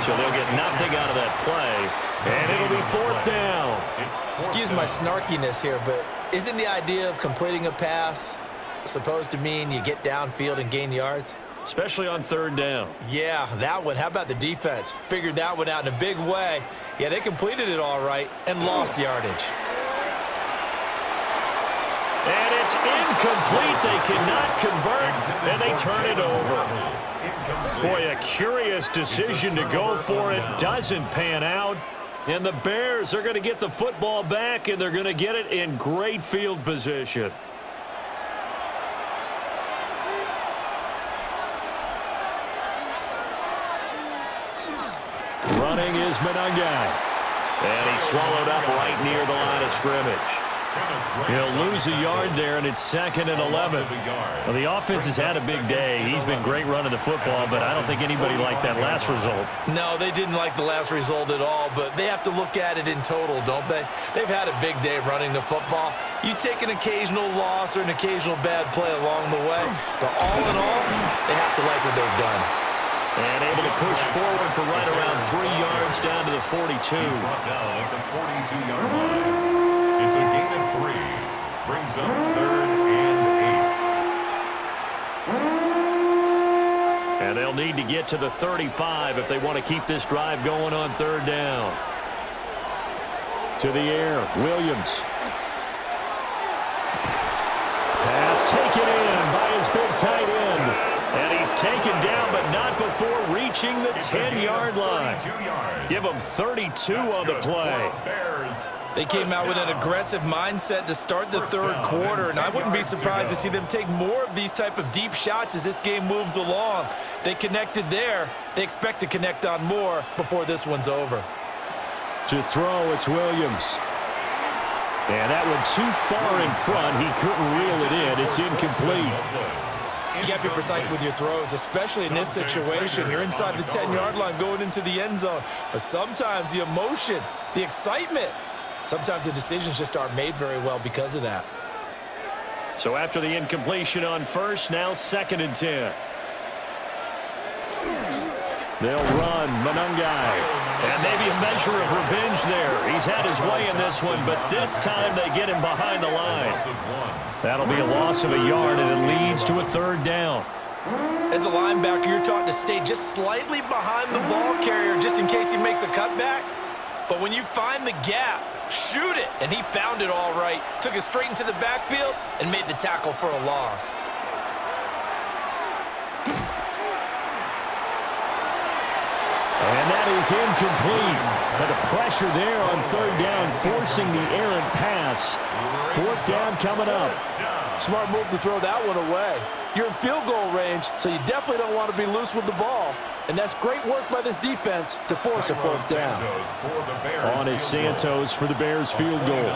So they'll get nothing out of that play, and it'll be 4th down. Excuse my snarkiness here, but isn't the idea of completing a pass supposed to mean you get downfield and gain yards? Especially on 3rd down. Yeah, that one. How about the defense? Figured that one out in a big way. Yeah, they completed it all right and lost yardage. And it's incomplete. They cannot convert, and they turn it over. Boy, a curious decision to go for it. Doesn't pan out. And the Bears are going to get the football back, and they're going to get it in great field position. Running is Monangai. And he's swallowed up right near the line of scrimmage. He'll lose a yard there, and it's 2nd and 11. Well, the offense has had a big day. He's been great running the football, but I don't think anybody liked that last result. No, they didn't like the last result at all, but they have to look at it in total, don't they? They've had a big day running the football. You take an occasional loss or an occasional bad play along the way, but all in all, they have to like what they've done. And able to push forward for right around 3 yards down to the 42. He's brought down at the 42-yard line. It's a gain of 3. Brings up 3rd and 8. And they'll need to get to the 35 if they want to keep this drive going on 3rd down. To the air, Williams. Pass taken in by his big tight end. And he's taken down, but not before reaching the 10-yard line. Give him 32 on the play. Bears They came out with an aggressive mindset to start the third quarter, and I wouldn't be surprised to see them take more of these type of deep shots as this game moves along. They connected there. They expect to connect on more before this one's over. To throw, it's Williams. And that one too far in front. He couldn't reel it in. It's incomplete. You got to be precise with your throws, especially in this situation. You're inside the 10-yard line going into the end zone. But sometimes the emotion, the excitement, sometimes the decisions just aren't made very well because of that. So after the incompletion on first, now 2nd and 10. They'll run Monungai. And maybe a measure of revenge there. He's had his way in this one, but this time they get him behind the line. That'll be a loss of a yard, and it leads to a 3rd down. As a linebacker, you're taught to stay just slightly behind the ball carrier just in case he makes a cutback. But when you find the gap, shoot it. And he found it all right. Took it straight into the backfield and made the tackle for a loss. And that is incomplete. But the pressure there on 3rd down, forcing the errant pass. 4th down coming up. Smart move to throw that one away. You're in field goal range, so you definitely don't want to be loose with the ball. And that's great work by this defense to force a 4th down. On is Santos for the Bears field goal.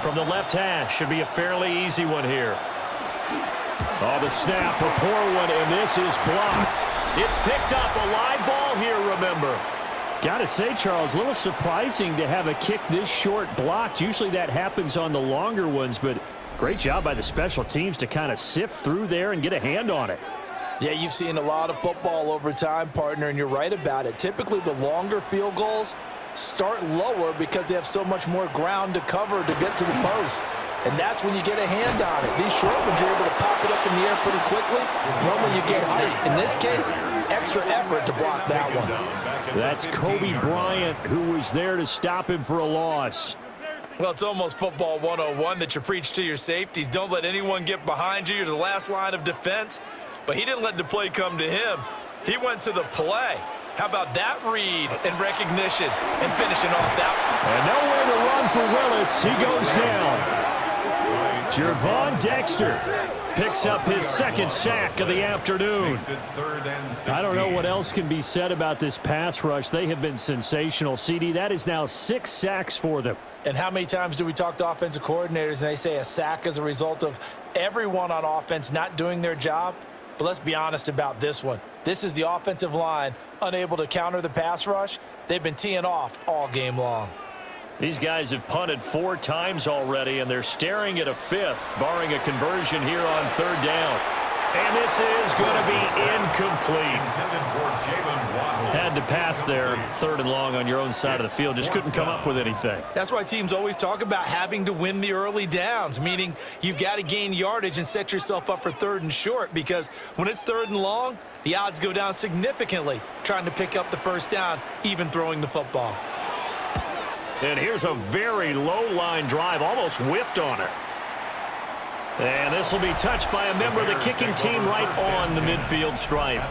From the left hash, should be a fairly easy one here. Oh, the snap, a poor one, and this is blocked. It's picked up, a live ball here, remember. Got to say, Charles, a little surprising to have a kick this short blocked. Usually that happens on the longer ones, but great job by the special teams to kind of sift through there and get a hand on it. Yeah, you've seen a lot of football over time, partner, and you're right about it. Typically, the longer field goals start lower because they have so much more ground to cover to get to the post. And that's when you get a hand on it. These short ones, you're able to pop it up in the air pretty quickly. Normally, you get height. In this case, extra effort to block that one. That's Kobe Bryant, who was there to stop him for a loss. Well, it's almost football 101 that you preach to your safeties. Don't let anyone get behind you. You're the last line of defense. But he didn't let the play come to him. He went to the play. How about that read and recognition and finishing off that one? And nowhere to run for Willis. He goes down. Jervon Dexter picks up his 2nd sack of the afternoon. I don't know what else can be said about this pass rush. They have been sensational. CD, that is now 6 sacks for them. And how many times do we talk to offensive coordinators and they say a sack is a result of everyone on offense not doing their job? But let's be honest about this one. This is the offensive line unable to counter the pass rush. They've been teeing off all game long. These guys have punted 4 times already, and they're staring at a 5th, barring a conversion here on 3rd down. And this is going to be incomplete. Had to pass there, 3rd and long on your own side of the field. Just couldn't come up with anything. That's why teams always talk about having to win the early downs, meaning you've got to gain yardage and set yourself up for 3rd and short, because when it's 3rd and long, the odds go down significantly trying to pick up the 1st down, even throwing the football. And here's a very low line drive, almost whiffed on it. And this will be touched by a member of the kicking team right on the midfield stripe.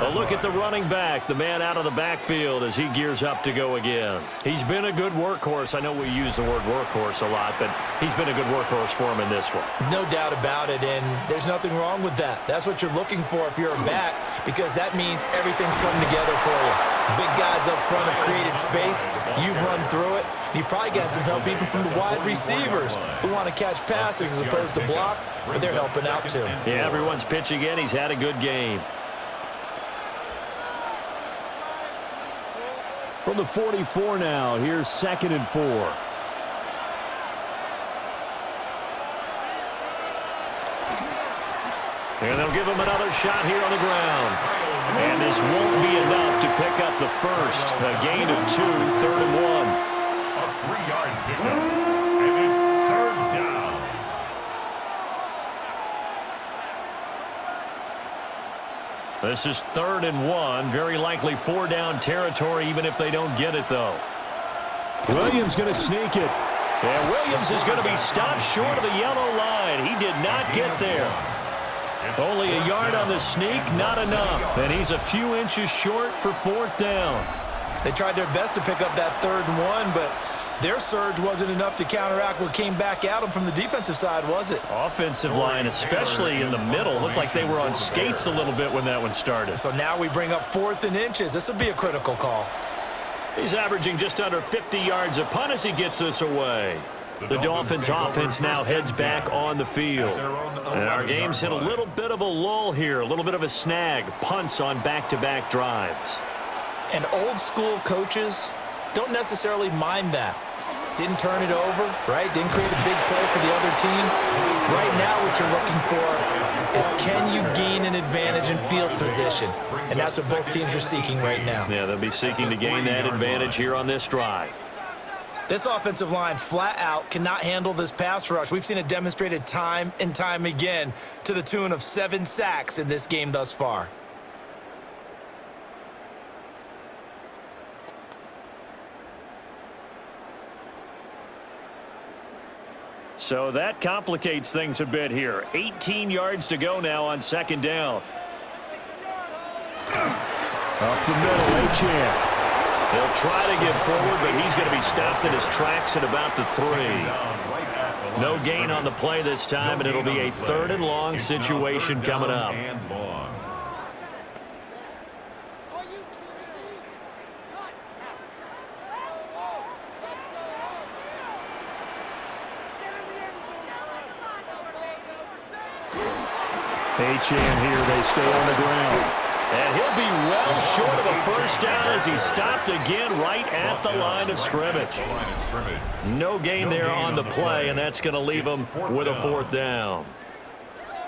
A look at the running back, the man out of the backfield as he gears up to go again. He's been a good workhorse. I know we use the word workhorse a lot, but he's been a good workhorse for him in this one. No doubt about it, and there's nothing wrong with that. That's what you're looking for if you're a back, because that means everything's coming together for you. Big guys up front have created space. You've run through it. You've probably got some help even from the wide receivers who want to catch passes as opposed to block, but they're helping out too. Yeah, everyone's pitching in. He's had a good game. From the 44 now, here's 2nd and 4. And they'll give him another shot here on the ground. And this won't be enough to pick up the 1st. A gain of 2, 3rd and 1. A 3-yard pickup, and it's 3rd down. This is 3rd and 1. Very likely 4-down territory, even if they don't get it, though. Williams going to sneak it. And Williams is going to be stopped short of the yellow line. He did not get there. Only a yard on the sneak, not enough. And he's a few inches short for 4th down. They tried their best to pick up that 3rd and 1, but their surge wasn't enough to counteract what came back at them from the defensive side, was it? Offensive line, especially in the middle, looked like they were on skates a little bit when that one started. So now we bring up 4th and inches. This will be a critical call. He's averaging just under 50 yards a punt as he gets this away. The Dolphins offense now heads back on the field. And our game's hit a little bit of a lull here, a little bit of a snag. Punts on back-to-back drives. And old school coaches don't necessarily mind that. Didn't turn it over, right? Didn't create a big play for the other team. Right now what you're looking for is can you gain an advantage in field position? And that's what both teams are seeking right now. Yeah, they'll be seeking to gain that advantage here on this drive. This offensive line flat out cannot handle this pass rush. We've seen it demonstrated time and time again to the tune of 7 sacks in this game thus far. So that complicates things a bit here. 18 yards to go now on 2nd down. Up the middle, Achane. He'll try to get forward, but he's going to be stopped in his tracks at about the 3. No gain on the play this time, and it'll be a 3rd and long situation coming up. Achane here, they stay on the ground. And he'll be well short of a 1st down as he's stopped again right at the line of scrimmage. No gain there on the play, and that's going to leave him with a 4th down.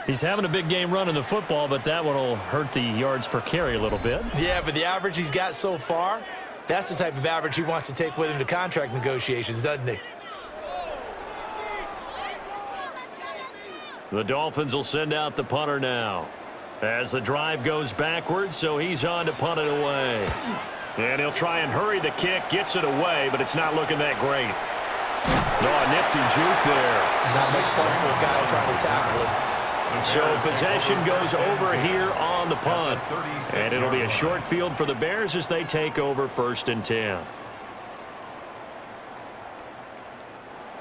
He's having a big game running the football, but that one will hurt the yards per carry a little bit. Yeah, but the average he's got so far, that's the type of average he wants to take with him to contract negotiations, doesn't he? The Dolphins will send out the punter now as the drive goes backwards, so he's on to punt it away. And he'll try and hurry the kick, gets it away, but it's not looking that great. Oh, nifty juke there. Not much fun for a guy trying to tackle him. So possession goes over here on the punt. And it'll be a short field for the Bears as they take over 1st and 10.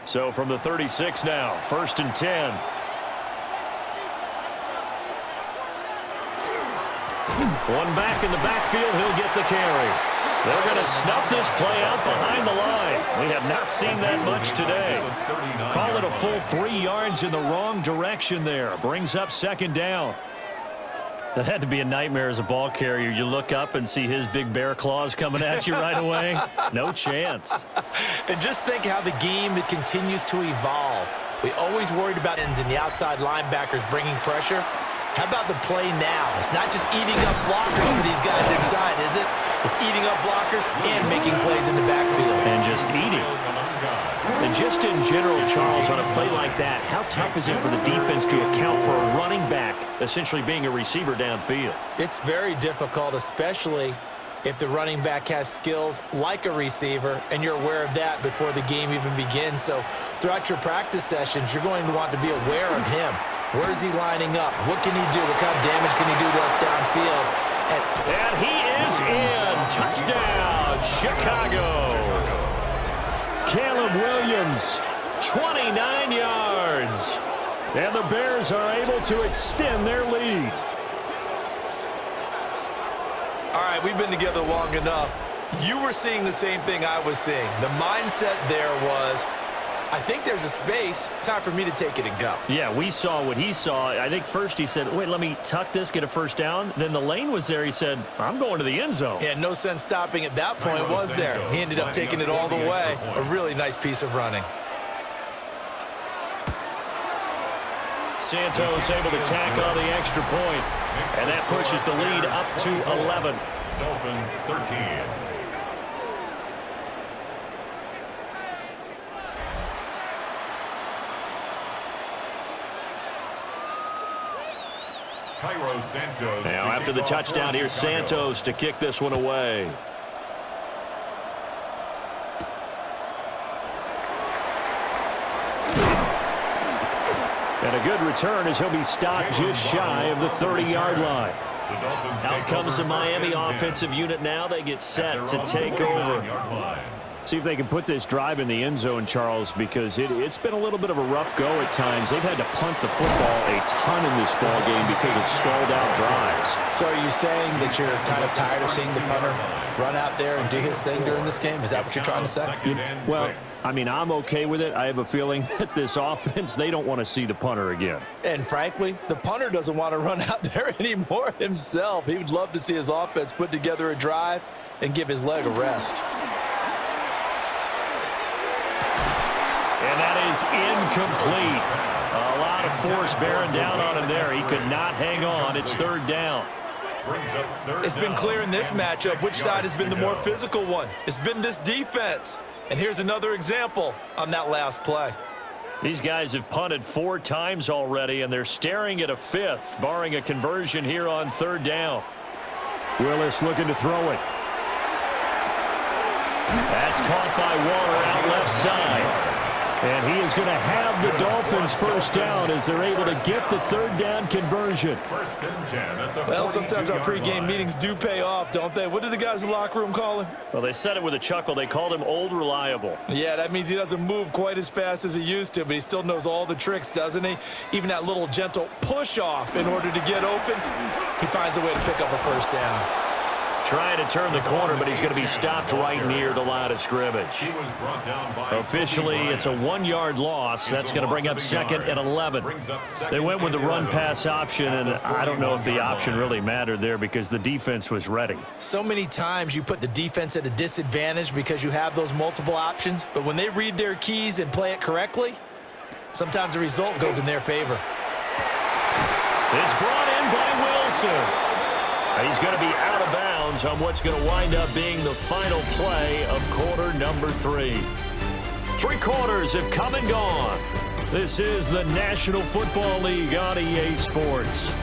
So from the 36 now, 1st and 10. One back in the backfield, he'll get the carry. They're going to snuff this play out behind the line. We have not seen that much today. Call it a full 3 yards in the wrong direction there. Brings up 2nd down. That had to be a nightmare as a ball carrier. You look up and see his big bear claws coming at you right away. No chance. And just think how the game it continues to evolve. We always worried about ends and the outside linebackers bringing pressure. How about the play now? It's not just eating up blockers for these guys inside, is it? It's eating up blockers and making plays in the backfield. And just eating. And just in general, Charles, on a play like that, how tough is it for the defense to account for a running back essentially being a receiver downfield? It's very difficult, especially if the running back has skills like a receiver, and you're aware of that before the game even begins. So throughout your practice sessions, you're going to want to be aware of him. Where is he lining up? What can he do? What kind of damage can he do to us downfield? And he is in. Touchdown, Chicago. Caleb Williams, 29 yards. And the Bears are able to extend their lead. All right, we've been together long enough. You were seeing the same thing I was seeing. The mindset there was, I think there's a space. Time for me to take it and go. Yeah, we saw what he saw. I think first he said, wait, let me tuck this, get a 1st down. Then the lane was there. He said, I'm going to the end zone. Yeah, no sense stopping at that point, was there? He ended up taking it all the way. A really nice piece of running. Santos able to tack on the extra point. And that pushes the lead up to 11. Dolphins 13. Now after the touchdown, here's Santos to kick this one away. And a good return as he'll be stopped just shy of the 30-yard line. Out comes the Miami offensive unit now. They get set to take over. See if they can put this drive in the end zone, Charles, because it's been a little bit of a rough go at times. They've had to punt the football a ton in this ball game because of stalled out drives. So are you saying that you're kind of tired of seeing the punter run out there and do his thing during this game? Is that what you're trying to say? Well, I mean, I'm okay with it. I have a feeling that this offense, they don't want to see the punter again. And frankly, the punter doesn't want to run out there anymore himself. He would love to see his offense put together a drive and give his leg a rest. And that is incomplete. A lot of force bearing down on him there. He could not hang on. It's third down. It's been clear in this matchup which side has been the more physical one. It's been this defense. And here's another example on that last play. These guys have punted 4 times already, and they're staring at a 5th, barring a conversion here on third down. Willis looking to throw it. That's caught by Waller out left side. And he is going to have the Dolphins first down as they're able to get the third down conversion. Well, sometimes our pregame meetings do pay off, don't they? What did the guys in the locker room call him? Well, they said it with a chuckle. They called him Old Reliable. Yeah, that means he doesn't move quite as fast as he used to, but he still knows all the tricks, doesn't he? Even that little gentle push-off in order to get open, he finds a way to pick up a first down. Trying to turn the corner, but he's going to be stopped right near the line of scrimmage. Officially, it's a 1-yard loss. That's going to bring up second and 11. They went with the run-pass option, and I don't know if the option really mattered there because the defense was ready. So many times you put the defense at a disadvantage because you have those multiple options, but when they read their keys and play it correctly, sometimes the result goes in their favor. It's brought in by Wilson. He's going to be out of bounds on what's going to wind up being the final play of quarter number 3. 3 quarters have come and gone. This is the National Football League on EA Sports.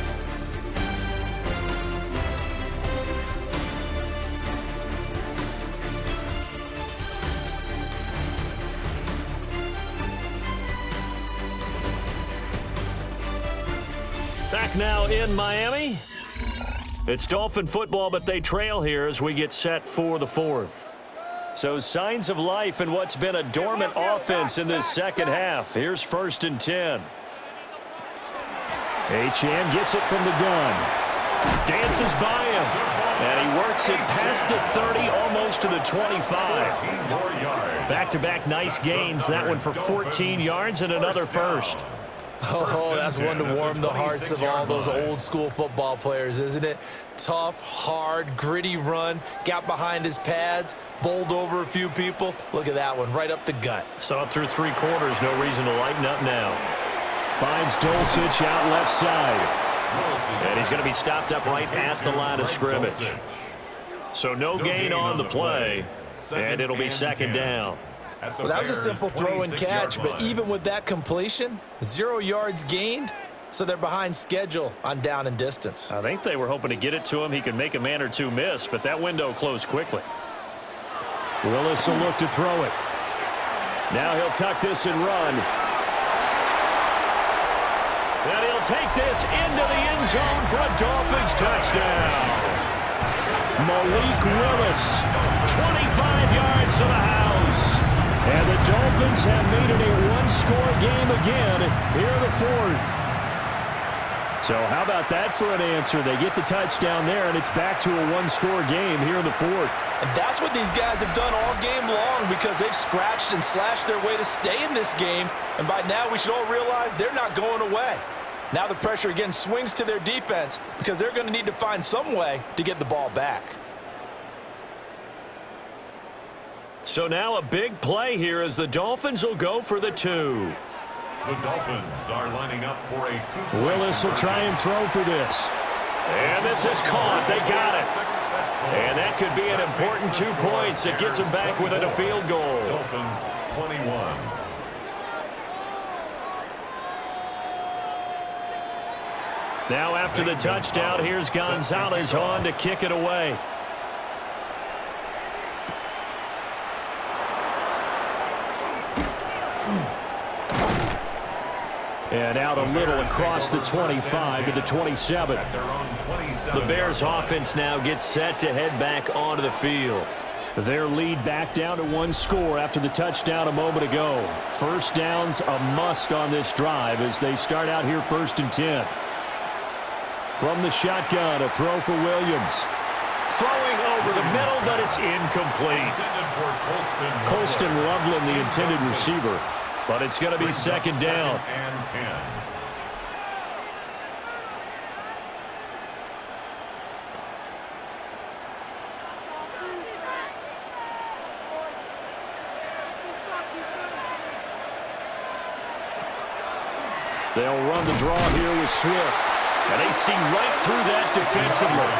Back now in Miami. It's Dolphin football, but they trail here as we get set for the 4th. So signs of life in what's been a dormant offense in this second half. Here's 1st and 10. Achane gets it from the gun. Dances by him. And he works it past the 30, almost to the 25. Back-to-back nice gains. That one for 14 yards and another first. Oh, that's one to warm the hearts of all those old-school football players, isn't it? Tough, hard, gritty run, got behind his pads, bowled over a few people. Look at that one, right up the gut. Saw it through 3 quarters, no reason to lighten up now. Finds Dulcich out left side. And he's going to be stopped up right at the line of scrimmage. So no gain on the play, and it'll be second down. Well, that was a simple throw and catch, but even with that completion, 0 yards gained, so they're behind schedule on down and distance. I think they were hoping to get it to him. He could make a man or 2 miss, but that window closed quickly. Willis will look to throw it. Now he'll tuck this and run. And he'll take this into the end zone for a Dolphins touchdown. Malik Willis, 25 yards to the house. And the Dolphins have made it a 1-score game again here in the 4th. So how about that for an answer? They get the touchdown there, and it's back to a 1-score game here in the 4th. And that's what these guys have done all game long because they've scratched and slashed their way to stay in this game. And by now we should all realize they're not going away. Now the pressure again swings to their defense because they're going to need to find some way to get the ball back. So now a big play here as the Dolphins will go for the 2. The Dolphins are lining up for a 2-point. Willis will try and throw for this. And this is caught. They got it. And that could be an important 2 points. It gets them back within a field goal. Dolphins 21. Now after the touchdown, here's Gonzalez on to kick it away. And out a little across the 25 to the 27. At their own 28. The Bears offense now gets set to head back onto the field. Their lead back down to one score after the touchdown a moment ago. First down's a must on this drive as they start out here 1st and 10. From the shotgun, a throw for Williams. Throwing over the middle, but it's incomplete. Colston Loveland, the intended receiver, but it's going to be 2nd down. And 10. They'll run the draw here with Swift. And they see right through that defensively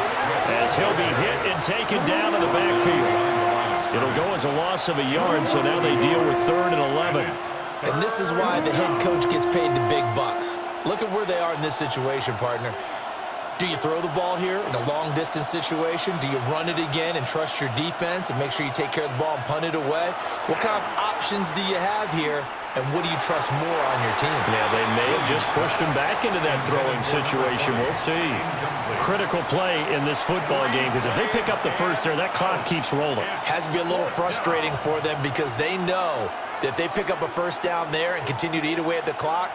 as he'll be hit and taken down in the backfield. It'll go as a loss of a yard, so now they deal with 3rd and 11. And this is why the head coach gets paid the big bucks. Look at where they are in this situation, partner. Do you throw the ball here in a long-distance situation? Do you run it again and trust your defense and make sure you take care of the ball and punt it away? What kind of options do you have here, and what do you trust more on your team? Yeah, they may have just pushed him back into that throwing situation. We'll see. Critical play in this football game because if they pick up the first there, that clock keeps rolling. Has to be a little frustrating for them because they know that if they pick up a first down there and continue to eat away at the clock,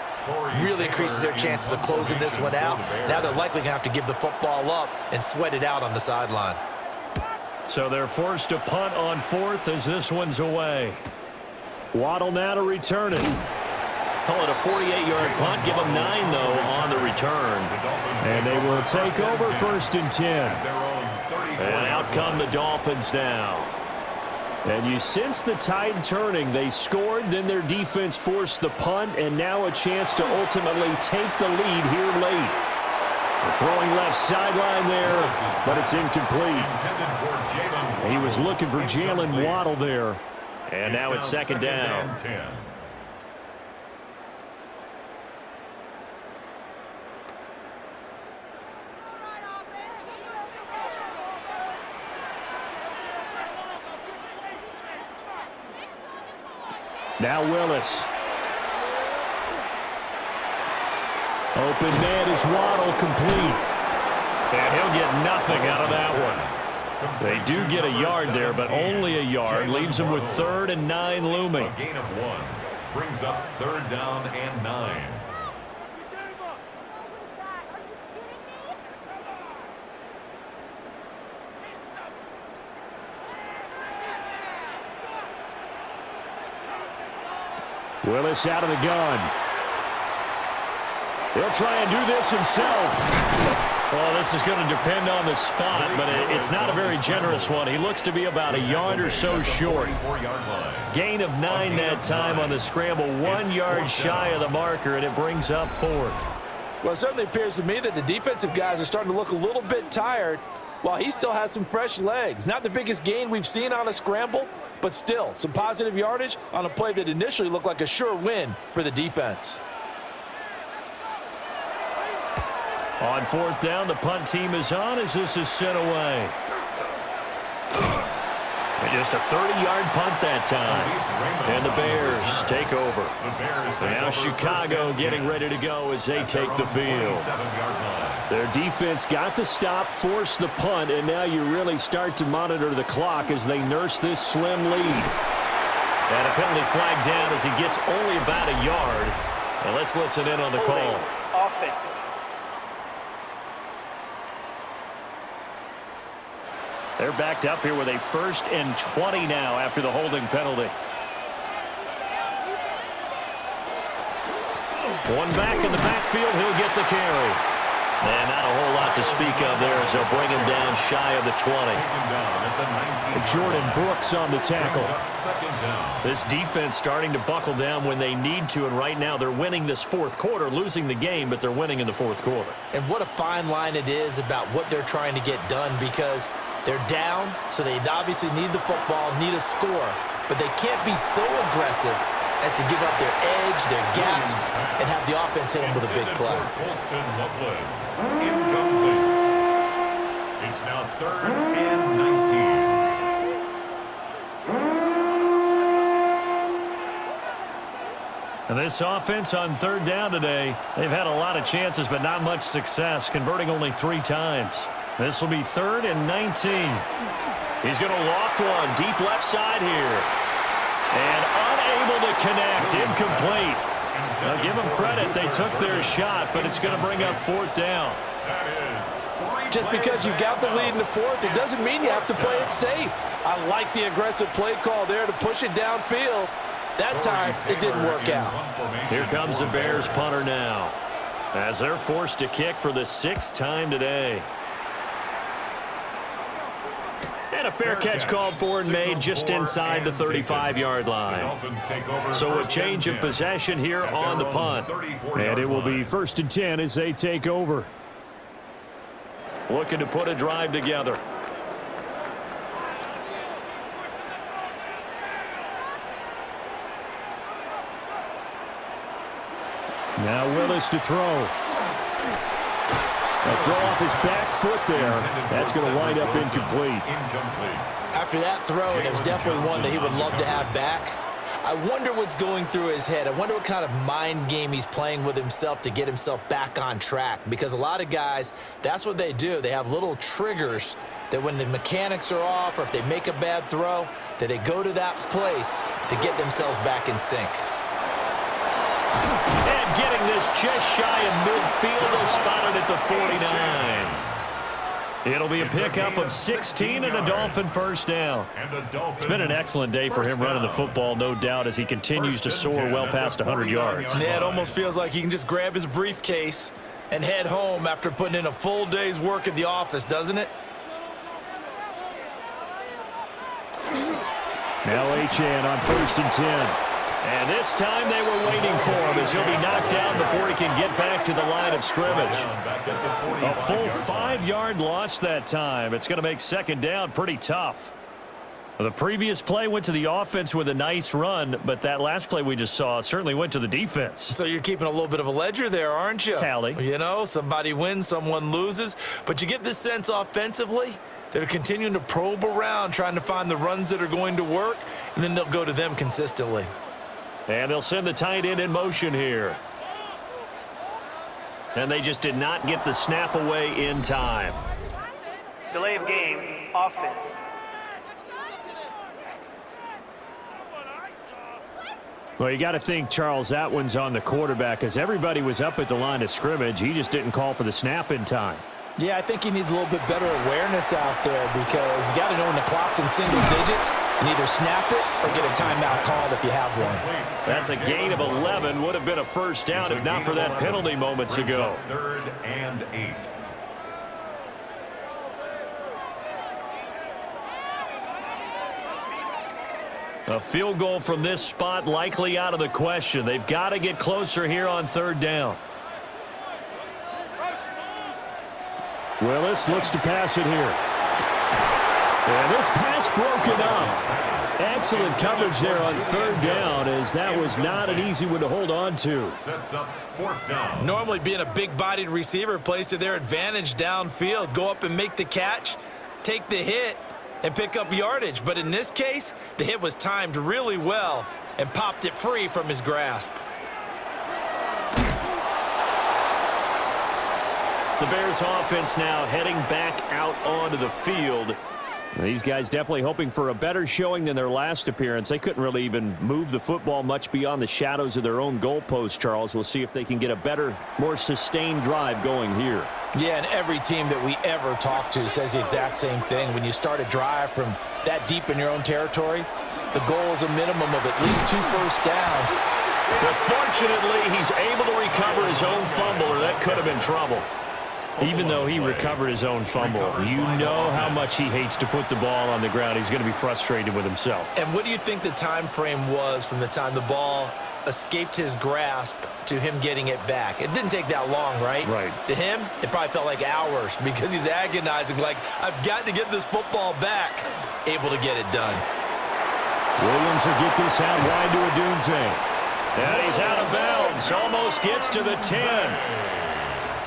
really increases their chances of closing this one out. Now they're likely going to have to give the football up and sweat it out on the sideline. So they're forced to punt on 4th as this one's away. Waddle now to return it. Call it a 48-yard punt. Give them 9, though, on the return. And they will take over 1st and 10. And out come the Dolphins now. And you sense the tide turning. They scored, then their defense forced the punt, and now a chance to ultimately take the lead here late. The throwing left sideline there, but it's incomplete. He was looking for Jalen Waddle there. And now it's 2nd down. Now Willis. Open man is Waddle, complete. And he'll get nothing out of that one. They do get a yard there, but only a yard. Leaves them with 3rd and 9 looming. A gain of 1 brings up 3rd down and 9. Willis out of the gun. He'll try and do this himself. Well, this is going to depend on the spot, but it's not a very generous one. He looks to be about a yard or so short. Gain of 9 that time on the scramble, 1 yard shy of the marker, and it brings up 4th. Well, it certainly appears to me that the defensive guys are starting to look a little bit tired while he still has some fresh legs. Not the biggest gain we've seen on a scramble, but still some positive yardage on a play that initially looked like a sure win for the defense. On 4th down, the punt team is on as this is sent away. And just a 30-yard punt that time. And the Bears take over. Now Chicago getting ready to go as they take the field. Their defense got the stop, forced the punt, and now you really start to monitor the clock as they nurse this slim lead. And a penalty flag down as he gets only about a yard. And let's listen in on the call. Offense. They're backed up here with a 1st and 20 now after the holding penalty. One back in the backfield, he'll get the carry. And not a whole lot to speak of there as they'll bring him down shy of the 20. Jordan Brooks on the tackle. This defense starting to buckle down when they need to, and right now they're winning this 4th quarter, losing the game, but they're winning in the 4th quarter. And what a fine line it is about what they're trying to get done, because they're down, so they obviously need the football, need a score, but they can't be so aggressive as to give up their edge, their gaps, and have the offense hit them with a big play. Incomplete. It's now 3rd and 19. And This offense on third down today, they've had a lot of chances but not much success, converting only 3 times. This will be 3rd and 19. He's going to loft one deep left side here. And unable to connect, incomplete. Now give them credit, they took their shot, but it's going to bring up 4th down. Just because you've got the lead in the 4th, it doesn't mean you have to play it safe. I like the aggressive play call there to push it downfield. That time, it didn't work out. Here comes the Bears punter now, as they're forced to kick for the 6th time today. And a fair catch called for and made just inside the 35-yard line. So a change of possession here on the punt. And it will be 1st and 10 as they take over. Looking to put a drive together. Now Willis to throw. A throw off his back foot there. That's going to wind up incomplete. After that throw, and it was definitely one that he would love to have back. I wonder what's going through his head. I wonder what kind of mind game he's playing with himself to get himself back on track. Because a lot of guys, that's what they do. They have little triggers that when the mechanics are off or if they make a bad throw, that they go to that place to get themselves back in sync. And getting this just shy of midfield, they'll spot it at the 49. It'll be a pickup of 16 and a Dolphin first down. It's been an excellent day for him running the football, no doubt, as he continues to soar well past 100 yards. Yeah, it almost feels like he can just grab his briefcase and head home after putting in a full day's work at the office, doesn't it? Now Achane on 1st and 10. And this time they were waiting for him as he'll be knocked down before he can get back to the line of scrimmage. A full 5-yard loss that time. It's going to make 2nd down pretty tough. The previous play went to the offense with a nice run, but that last play we just saw certainly went to the defense. So you're keeping a little bit of a ledger there, aren't you? Tally. You know, somebody wins, someone loses. But you get this sense offensively, they're continuing to probe around, trying to find the runs that are going to work, and then they'll go to them consistently. And they'll send the tight end in motion here. And they just did not get the snap away in time. Delay of game, offense. Well, you got to think, Charles, that one's on the quarterback, as everybody was up at the line of scrimmage. He just didn't call for the snap in time. Yeah, I think he needs a little bit better awareness out there because you got to know when the clock's in single digits and either snap it or get a timeout called if you have one. That's a gain of 11. Would have been a first down if not for that penalty moments ago. 3rd and 8. A field goal from this spot likely out of the question. They've got to get closer here on 3rd down. Willis looks to pass it here. And this pass broken up. Excellent coverage there on 3rd down, as that was not an easy one to hold on to. Sets up 4th down. Normally being a big-bodied receiver plays to their advantage downfield. Go up and make the catch, take the hit, and pick up yardage. But in this case, the hit was timed really well and popped it free from his grasp. The Bears offense now heading back out onto the field. These guys definitely hoping for a better showing than their last appearance. They couldn't really even move the football much beyond the shadows of their own goalpost, Charles. We'll see if they can get a better, more sustained drive going here. Yeah, and every team that we ever talk to says the exact same thing. When you start a drive from that deep in your own territory, the goal is a minimum of at least 2 first downs. But fortunately, he's able to recover his own fumble, or that could have been trouble. Even though he recovered his own fumble, you know how much he hates to put the ball on the ground. He's going to be frustrated with himself. And what do you think the time frame was from the time the ball escaped his grasp to him getting it back? It didn't take that long, right? Right. To him, it probably felt like hours because he's agonizing, like, I've got to get this football back. Able to get it done. Williams will get this out wide to Odunze. And he's out of bounds. Almost gets to the 10.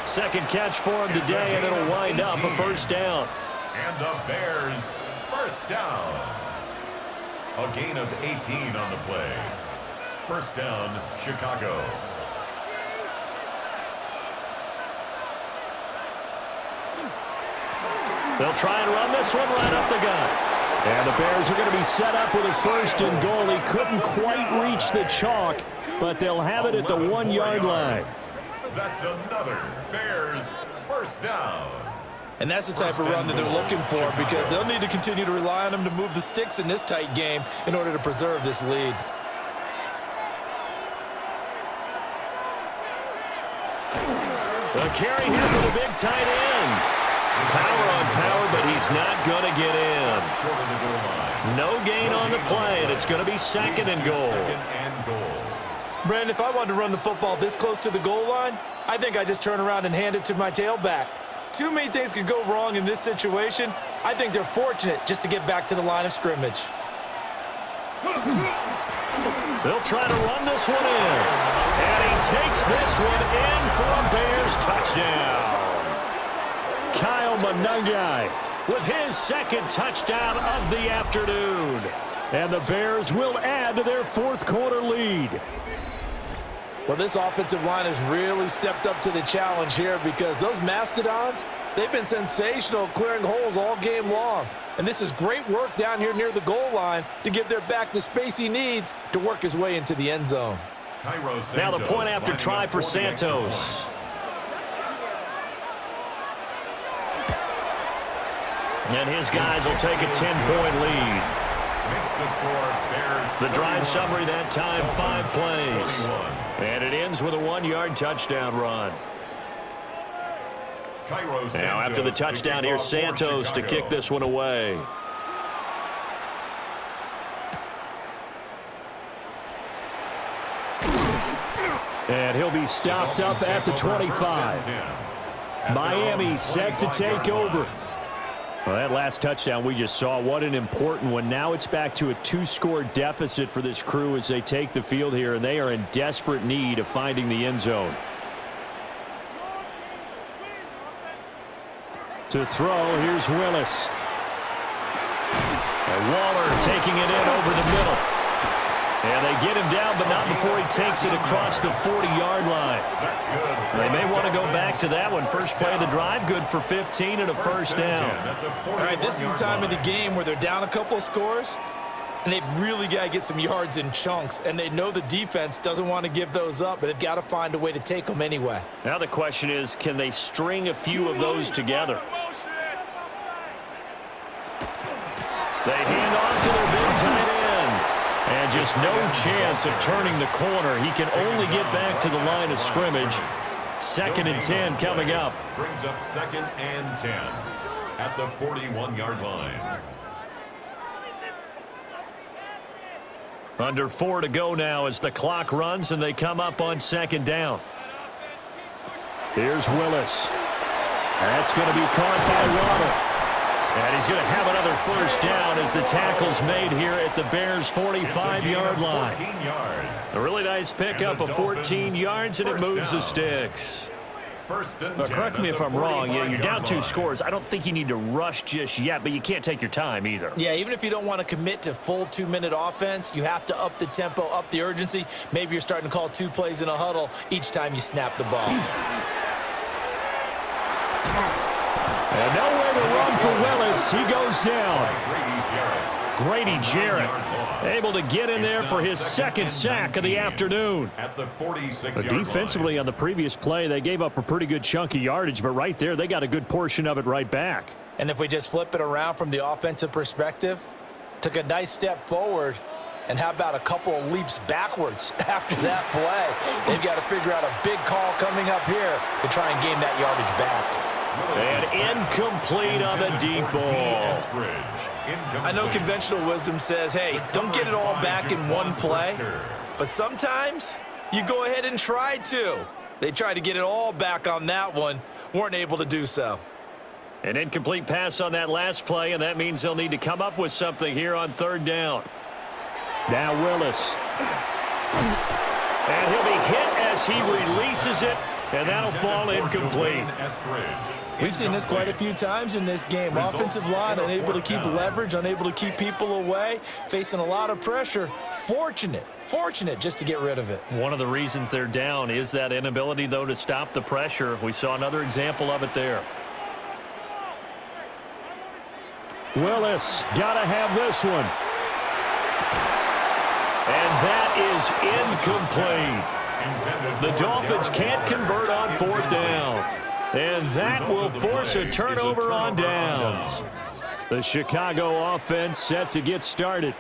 Second catch for him today, and it'll wind up a first down. And the Bears first down. A gain of 18 on the play. First down, Chicago. They'll try and run this one right up the gut. And the Bears are going to be set up with a first and goal. He couldn't quite reach the chalk, but they'll have it at the 1-yard line. That's another Bears first down. And that's the type of run that they're looking for, because they'll need to continue to rely on him to move the sticks in this tight game in order to preserve this lead. The carry here for the big tight end. Power on power, but he's not going to get in. Short of the goal line. No gain on the play, and it's going to be second and goal. Second and goal. Brandon, if I wanted to run the football this close to the goal line, I think I just turn around and hand it to my tailback. Too many things could go wrong in this situation. I think they're fortunate just to get back to the line of scrimmage. They'll try to run this one in. And he takes this one in for a Bears touchdown. Kyle Monungai with his second touchdown of the afternoon. And the Bears will add to their fourth quarter lead. Well, this offensive line has really stepped up to the challenge here, because those Mastodons, they've been sensational clearing holes all game long. And this is great work down here near the goal line to give their back the space he needs to work his way into the end zone. Now the point after try for Santos. And his guys will take a 10-point lead. Makes the score Bears. The drive summary that time, 5 plays. And it ends with a 1-yard touchdown run. Now after the touchdown, here's Santos to kick this one away. And he'll be stopped up at the 25. Miami set to take over. Well, that last touchdown we just saw, what an important one. Now it's back to a 2-score deficit for this crew as they take the field here, and they are in desperate need of finding the end zone. To throw, here's Willis. And Waller taking it in over the middle. And they get him down, but not before he takes it across the 40-yard line. That's good. They may want to go back to that one. First play of the drive, good for 15 and a first down. All right, this is the time of the game where they're down a couple of scores, and they've really got to get some yards in chunks, and they know the defense doesn't want to give those up, but they've got to find a way to take them anyway. Now the question is, can they string a few of those together? They hand off to their big tight end. And just no chance of turning the corner. He can only get back to the line of scrimmage. 2nd and 10 coming up. Brings up 2nd and 10 at the 41-yard line. Under 4 to go now as the clock runs and they come up on 2nd down. Here's Willis. That's going to be caught by Waller. And he's going to have another first down as the tackle's made here at the Bears' 45-yard line. 14 yards. A really nice pickup of 14 yards, and it moves the sticks. But correct me if I'm wrong, you're down 2 scores. I don't think you need to rush just yet, but you can't take your time either. Yeah, even if you don't want to commit to full 2-minute offense, you have to up the tempo, up the urgency. Maybe you're starting to call 2 plays in a huddle each time you snap the ball. And nowhere to run for Willis. He goes down. Grady Jarrett able to get in there for his 2nd sack of the afternoon. At the 46-yard line. Defensively on the previous play, they gave up a pretty good chunk of yardage, but right there, they got a good portion of it right back. And if we just flip it around from the offensive perspective, took a nice step forward, and how about a couple of leaps backwards after that play? They've got to figure out a big call coming up here to try and gain that yardage back. And incomplete on the deep ball. I know conventional wisdom says, hey, don't get it all back in one play. But sometimes you go ahead and try to. They tried to get it all back on that one. Weren't able to do so. An incomplete pass on that last play, and that means they'll need to come up with something here on 3rd down. Now Willis. And he'll be hit as he releases it. And that'll fall incomplete. We've seen this quite a few times in this game. Offensive line unable to keep leverage, unable to keep people away, facing a lot of pressure. Fortunate just to get rid of it. One of the reasons they're down is that inability, though, to stop the pressure. We saw another example of it there. Willis, gotta have this one. And that is incomplete. The Dolphins can't convert on 4th down. And that will force a turnover on downs. The Chicago offense set to get started.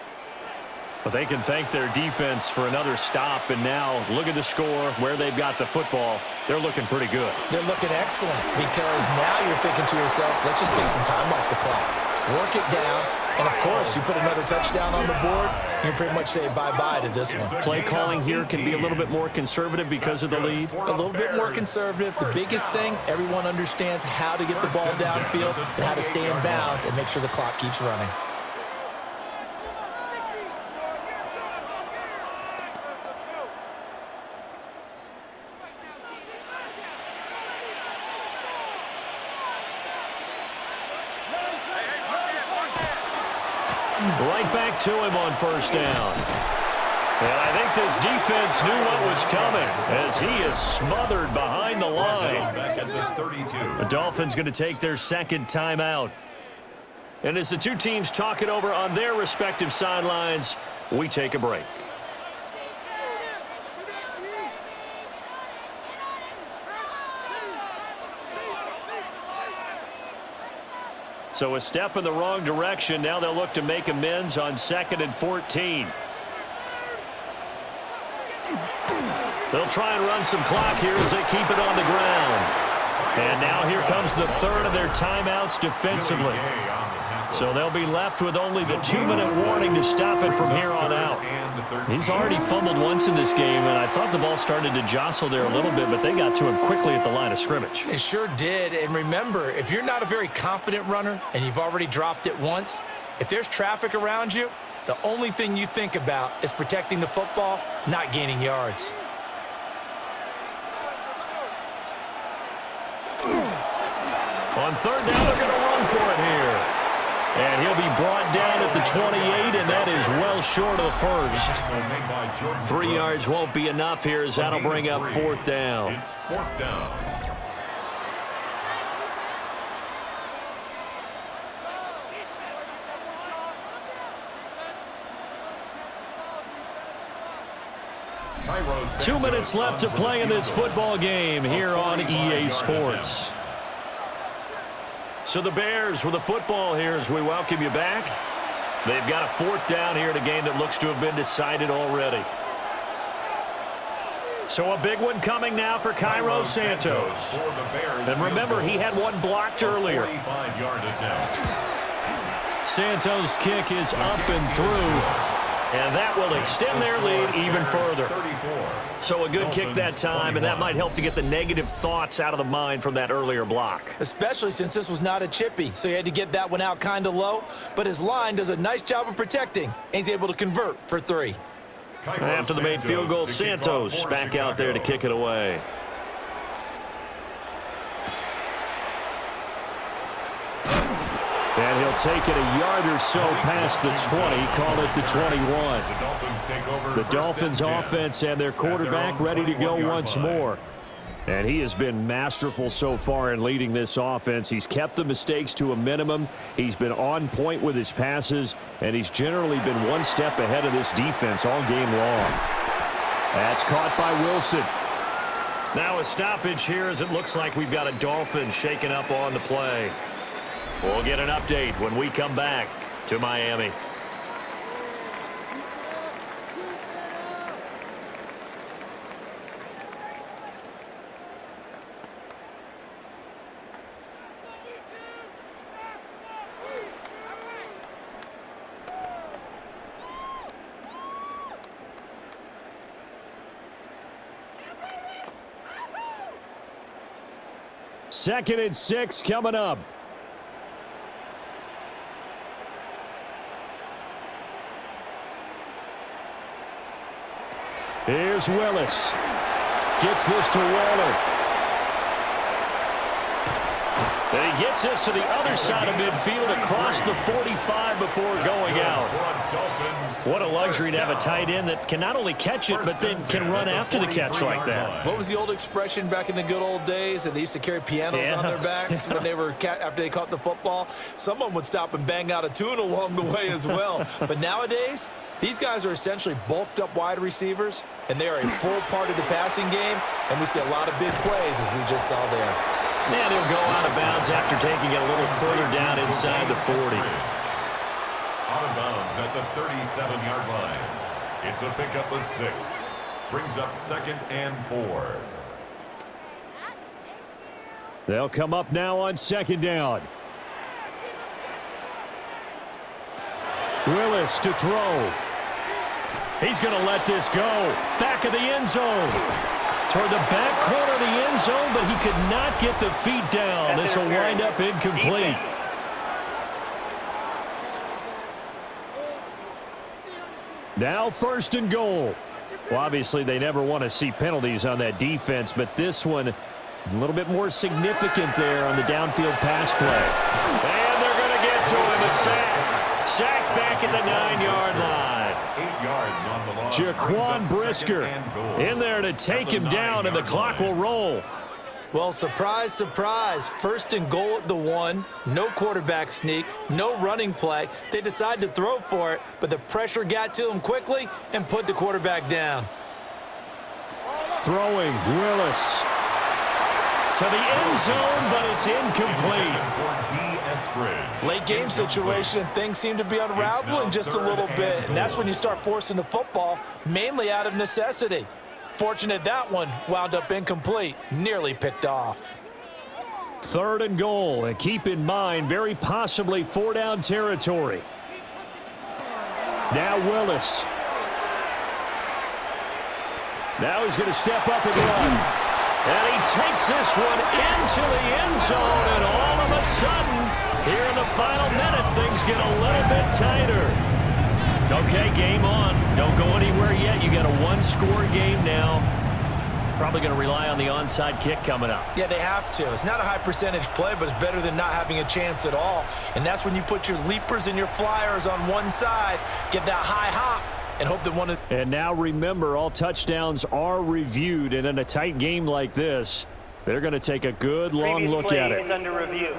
But they can thank their defense for another stop. And now look at the score, where they've got the football. They're looking pretty good. They're looking excellent because now you're thinking to yourself, let's just take some time off the clock. Work it down. And, of course, you put another touchdown on the board, you pretty much say bye-bye to this one. Play calling here can be a little bit more conservative because of the lead. A little bit more conservative. The biggest thing, everyone understands how to get the ball downfield and how to stay in bounds and make sure the clock keeps running. Right back to him on 1st down. And I think this defense knew what was coming as he is smothered behind the line. Back at the 32. The Dolphins going to take their 2nd timeout. And as the two teams talk it over on their respective sidelines, we take a break. So a step in the wrong direction. Now they'll look to make amends on 2nd and 14. They'll try and run some clock here as they keep it on the ground. And now here comes the 3rd of their timeouts defensively. So they'll be left with only the 2-minute warning to stop it from here on out. He's already fumbled once in this game, and I thought the ball started to jostle there a little bit, but they got to him quickly at the line of scrimmage. It sure did. And remember, if you're not a very confident runner and you've already dropped it once, if there's traffic around you, the only thing you think about is protecting the football, not gaining yards. On 3rd down, they're going to run for it here. And he'll be brought down at the 28, and that is well short of the 1st. 3 yards won't be enough here as that'll bring up 4th down. It's 4th down. Two minutes left to play in this football game here on EA Sports. So the Bears with the football here as we welcome you back. They've got a 4th down here in a game that looks to have been decided already. So a big one coming now for Cairo Santos. And remember, he had one blocked earlier. Santos' kick is up and through. And that will extend their lead even further. So a good kick that time, and that might help to get the negative thoughts out of the mind from that earlier block. Especially since this was not a chippy, so he had to get that one out kind of low. But his line does a nice job of protecting, and he's able to convert for 3. After the made field goal, Santos back out there to kick it away. And he'll take it a yard or so past the 20, call it the 21. The Dolphins offense and their quarterback ready to go once more. And he has been masterful so far in leading this offense. He's kept the mistakes to a minimum. He's been on point with his passes, and he's generally been one step ahead of this defense all game long. That's caught by Wilson. Now a stoppage here as it looks like we've got a Dolphin shaking up on the play. We'll get an update when we come back to Miami. Second and 6 coming up. Here's Willis. Gets this to Waller. And he gets us to the other side of midfield across the 45 before going out. What a luxury to have a tight end that can not only catch it, but then can run after the catch like that. What was the old expression back in the good old days? And they used to carry pianos on their backs when they were after they caught the football. Someone would stop and bang out a tune along the way as well. But nowadays, these guys are essentially bulked up wide receivers, and they are a full part of the passing game, and we see a lot of big plays as we just saw there. And he'll go out of bounds after taking it a little further down inside the 40. Out of bounds at the 37-yard line. It's a pickup of 6. Brings up 2nd and 4. They'll come up now on 2nd down. Willis to throw. He's going to let this go. Back of the end zone. Toward the back corner of the end zone, but he could not get the feet down. This will wind up incomplete. Now 1st and goal. Well, obviously they never want to see penalties on that defense, but this one a little bit more significant there on the downfield pass play. And they're going to get to him, a sack. Sack back at the 9-yard line. 8 yards on the loss. Jaquan Brisker in there to take him down, and the clock will roll. Well, surprise, surprise. 1st and goal at the 1. No quarterback sneak. No running play. They decide to throw for it, but the pressure got to him quickly and put the quarterback down. Throwing Willis to the end zone, but it's incomplete. Late game situation, things seem to be unraveling just a little bit, and that's when you start forcing the football, mainly out of necessity. Fortunate that one wound up incomplete, nearly picked off. 3rd and goal, and keep in mind, very possibly 4-down territory. Now Willis. Now he's going to step up and run. And he takes this one into the end zone, and all of a sudden, here in the final minute, things get a little bit tighter. Okay, game on. Don't go anywhere yet. You got a 1-score game now. Probably going to rely on the onside kick coming up. Yeah, they have to. It's not a high percentage play, but it's better than not having a chance at all. And that's when you put your leapers and your flyers on one side, get that high hop, and hope that one of... And now remember, all touchdowns are reviewed, and in a tight game like this, they're going to take a good long look at it. Is under review.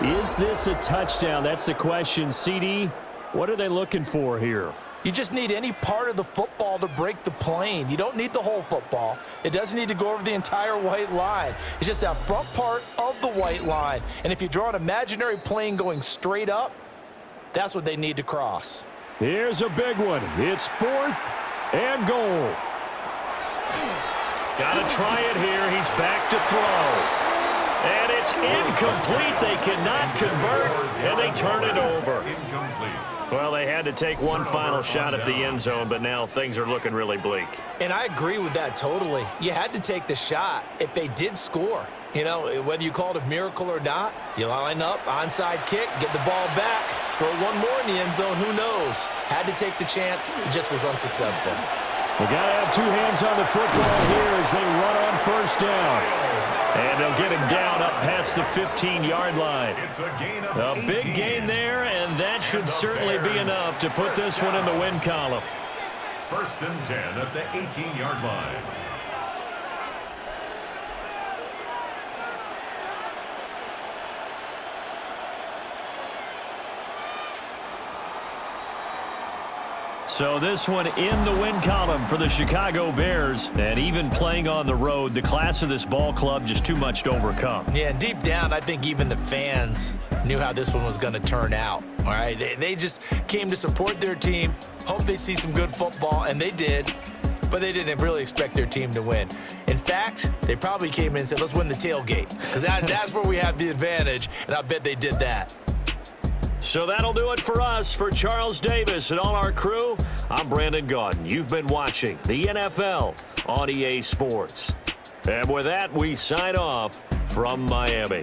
Is this a touchdown? That's the question. CD, what are they looking for here? You just need any part of the football to break the plane. You don't need the whole football. It doesn't need to go over the entire white line. It's just that front part of the white line. And if you draw an imaginary plane going straight up, that's what they need to cross. Here's a big one. It's 4th and goal. Got to try it here. He's back to throw. And it's incomplete. They cannot convert, and they turn it over. Well, they had to take one final shot at the end zone, but now things are looking really bleak. And I agree with that totally. You had to take the shot if they did score. You know, whether you call it a miracle or not, you line up, onside kick, get the ball back, throw one more in the end zone, who knows? Had to take the chance, it just was unsuccessful. We got to have 2 hands on the football here as they run on 1st down. And they'll get him down up past the 15-yard line. A big gain there, and that should certainly be enough to put this one in the win column. 1st and 10 at the 18-yard line. So this one in the win column for the Chicago Bears. And even playing on the road, the class of this ball club just too much to overcome. Yeah, and deep down, I think even the fans knew how this one was going to turn out. All right, they just came to support their team, hoped they'd see some good football, and they did. But they didn't really expect their team to win. In fact, they probably came in and said, let's win the tailgate. Because that's where we have the advantage, and I bet they did that. So that'll do it for us. For Charles Davis and all our crew, I'm Brandon Gaudin. You've been watching the NFL on EA Sports. And with that, we sign off from Miami.